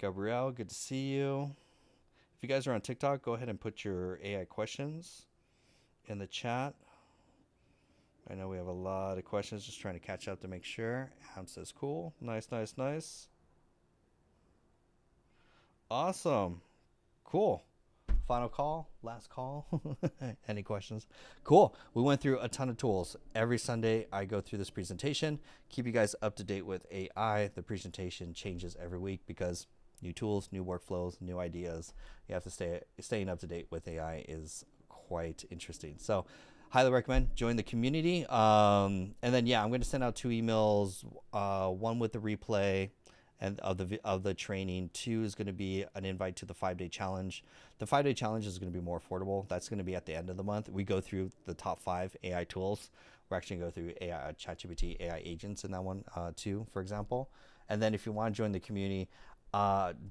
Gabrielle, good to see you. If you guys are on TikTok, go ahead and put your AI questions in the chat. I know we have a lot of questions, just trying to catch up to make sure. Ham says cool. Nice. Awesome. Cool. Final call, last call. Any questions? Cool. We went through a ton of tools. Every Sunday, I go through this presentation, keep you guys up to date with AI. The presentation changes every week because new tools, new workflows, new ideas. You have to staying up to date with AI is quite interesting. So highly recommend join the community. And then, yeah, I'm going to send out 2 emails, one with the replay and of the training. 2 is going to be an invite to the 5-day challenge. The 5-day challenge is going to be more affordable. That's going to be at the end of the month. We go through the top 5 AI tools. We're actually going to go through AI, ChatGPT AI agents in that one too, for example. And then if you want to join the community,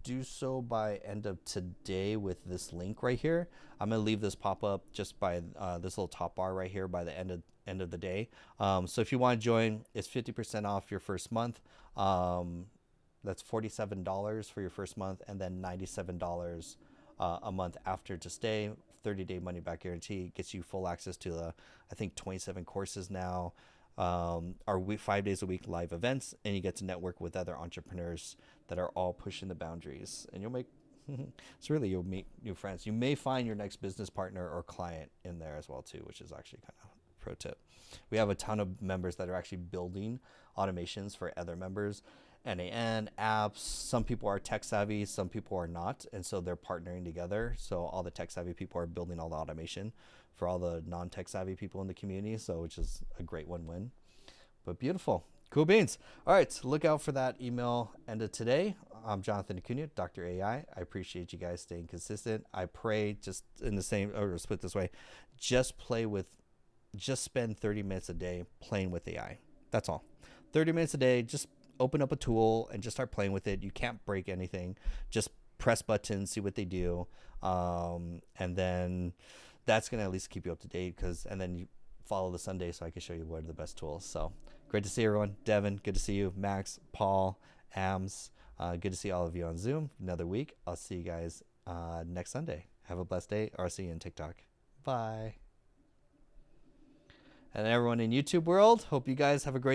do so by end of today with this link right here. I'm gonna leave this pop up just by this little top bar right here by the end of the day. So if you want to join, it's 50% off your first month. That's $47 for your first month, and then $97 a month after to stay. 30-day money back guarantee gets you full access to I think 27 courses now. Our 5 days a week live events, and you get to network with other entrepreneurs that are all pushing the boundaries, and you'll make you'll meet new friends. You may find your next business partner or client in there as well too, which is actually kind of a pro tip. We have a ton of members that are actually building automations for other members, NAN apps. Some people are tech savvy, some people are not, and so they're partnering together. So all the tech savvy people are building all the automation for all the non-tech savvy people in the community, so which is a great win-win. But beautiful. Cool beans. All right, so look out for that email end of today. I'm Jonathan Acuna, Dr. AI. I appreciate you guys staying consistent. I pray just in the same, or split this way, just spend 30 minutes a day playing with AI. That's all. 30 minutes a day, just open up a tool and just start playing with it. You can't break anything. Just press buttons, see what they do. And then that's going to at least keep you up to date, and then you follow the Sunday so I can show you what are the best tools. So great to see everyone. Devin, good to see you. Max, Paul, Ams, good to see all of you on Zoom. Another week. I'll see you guys next Sunday. Have a blessed day, or I'll see you in TikTok. Bye. And everyone in YouTube world, hope you guys have a great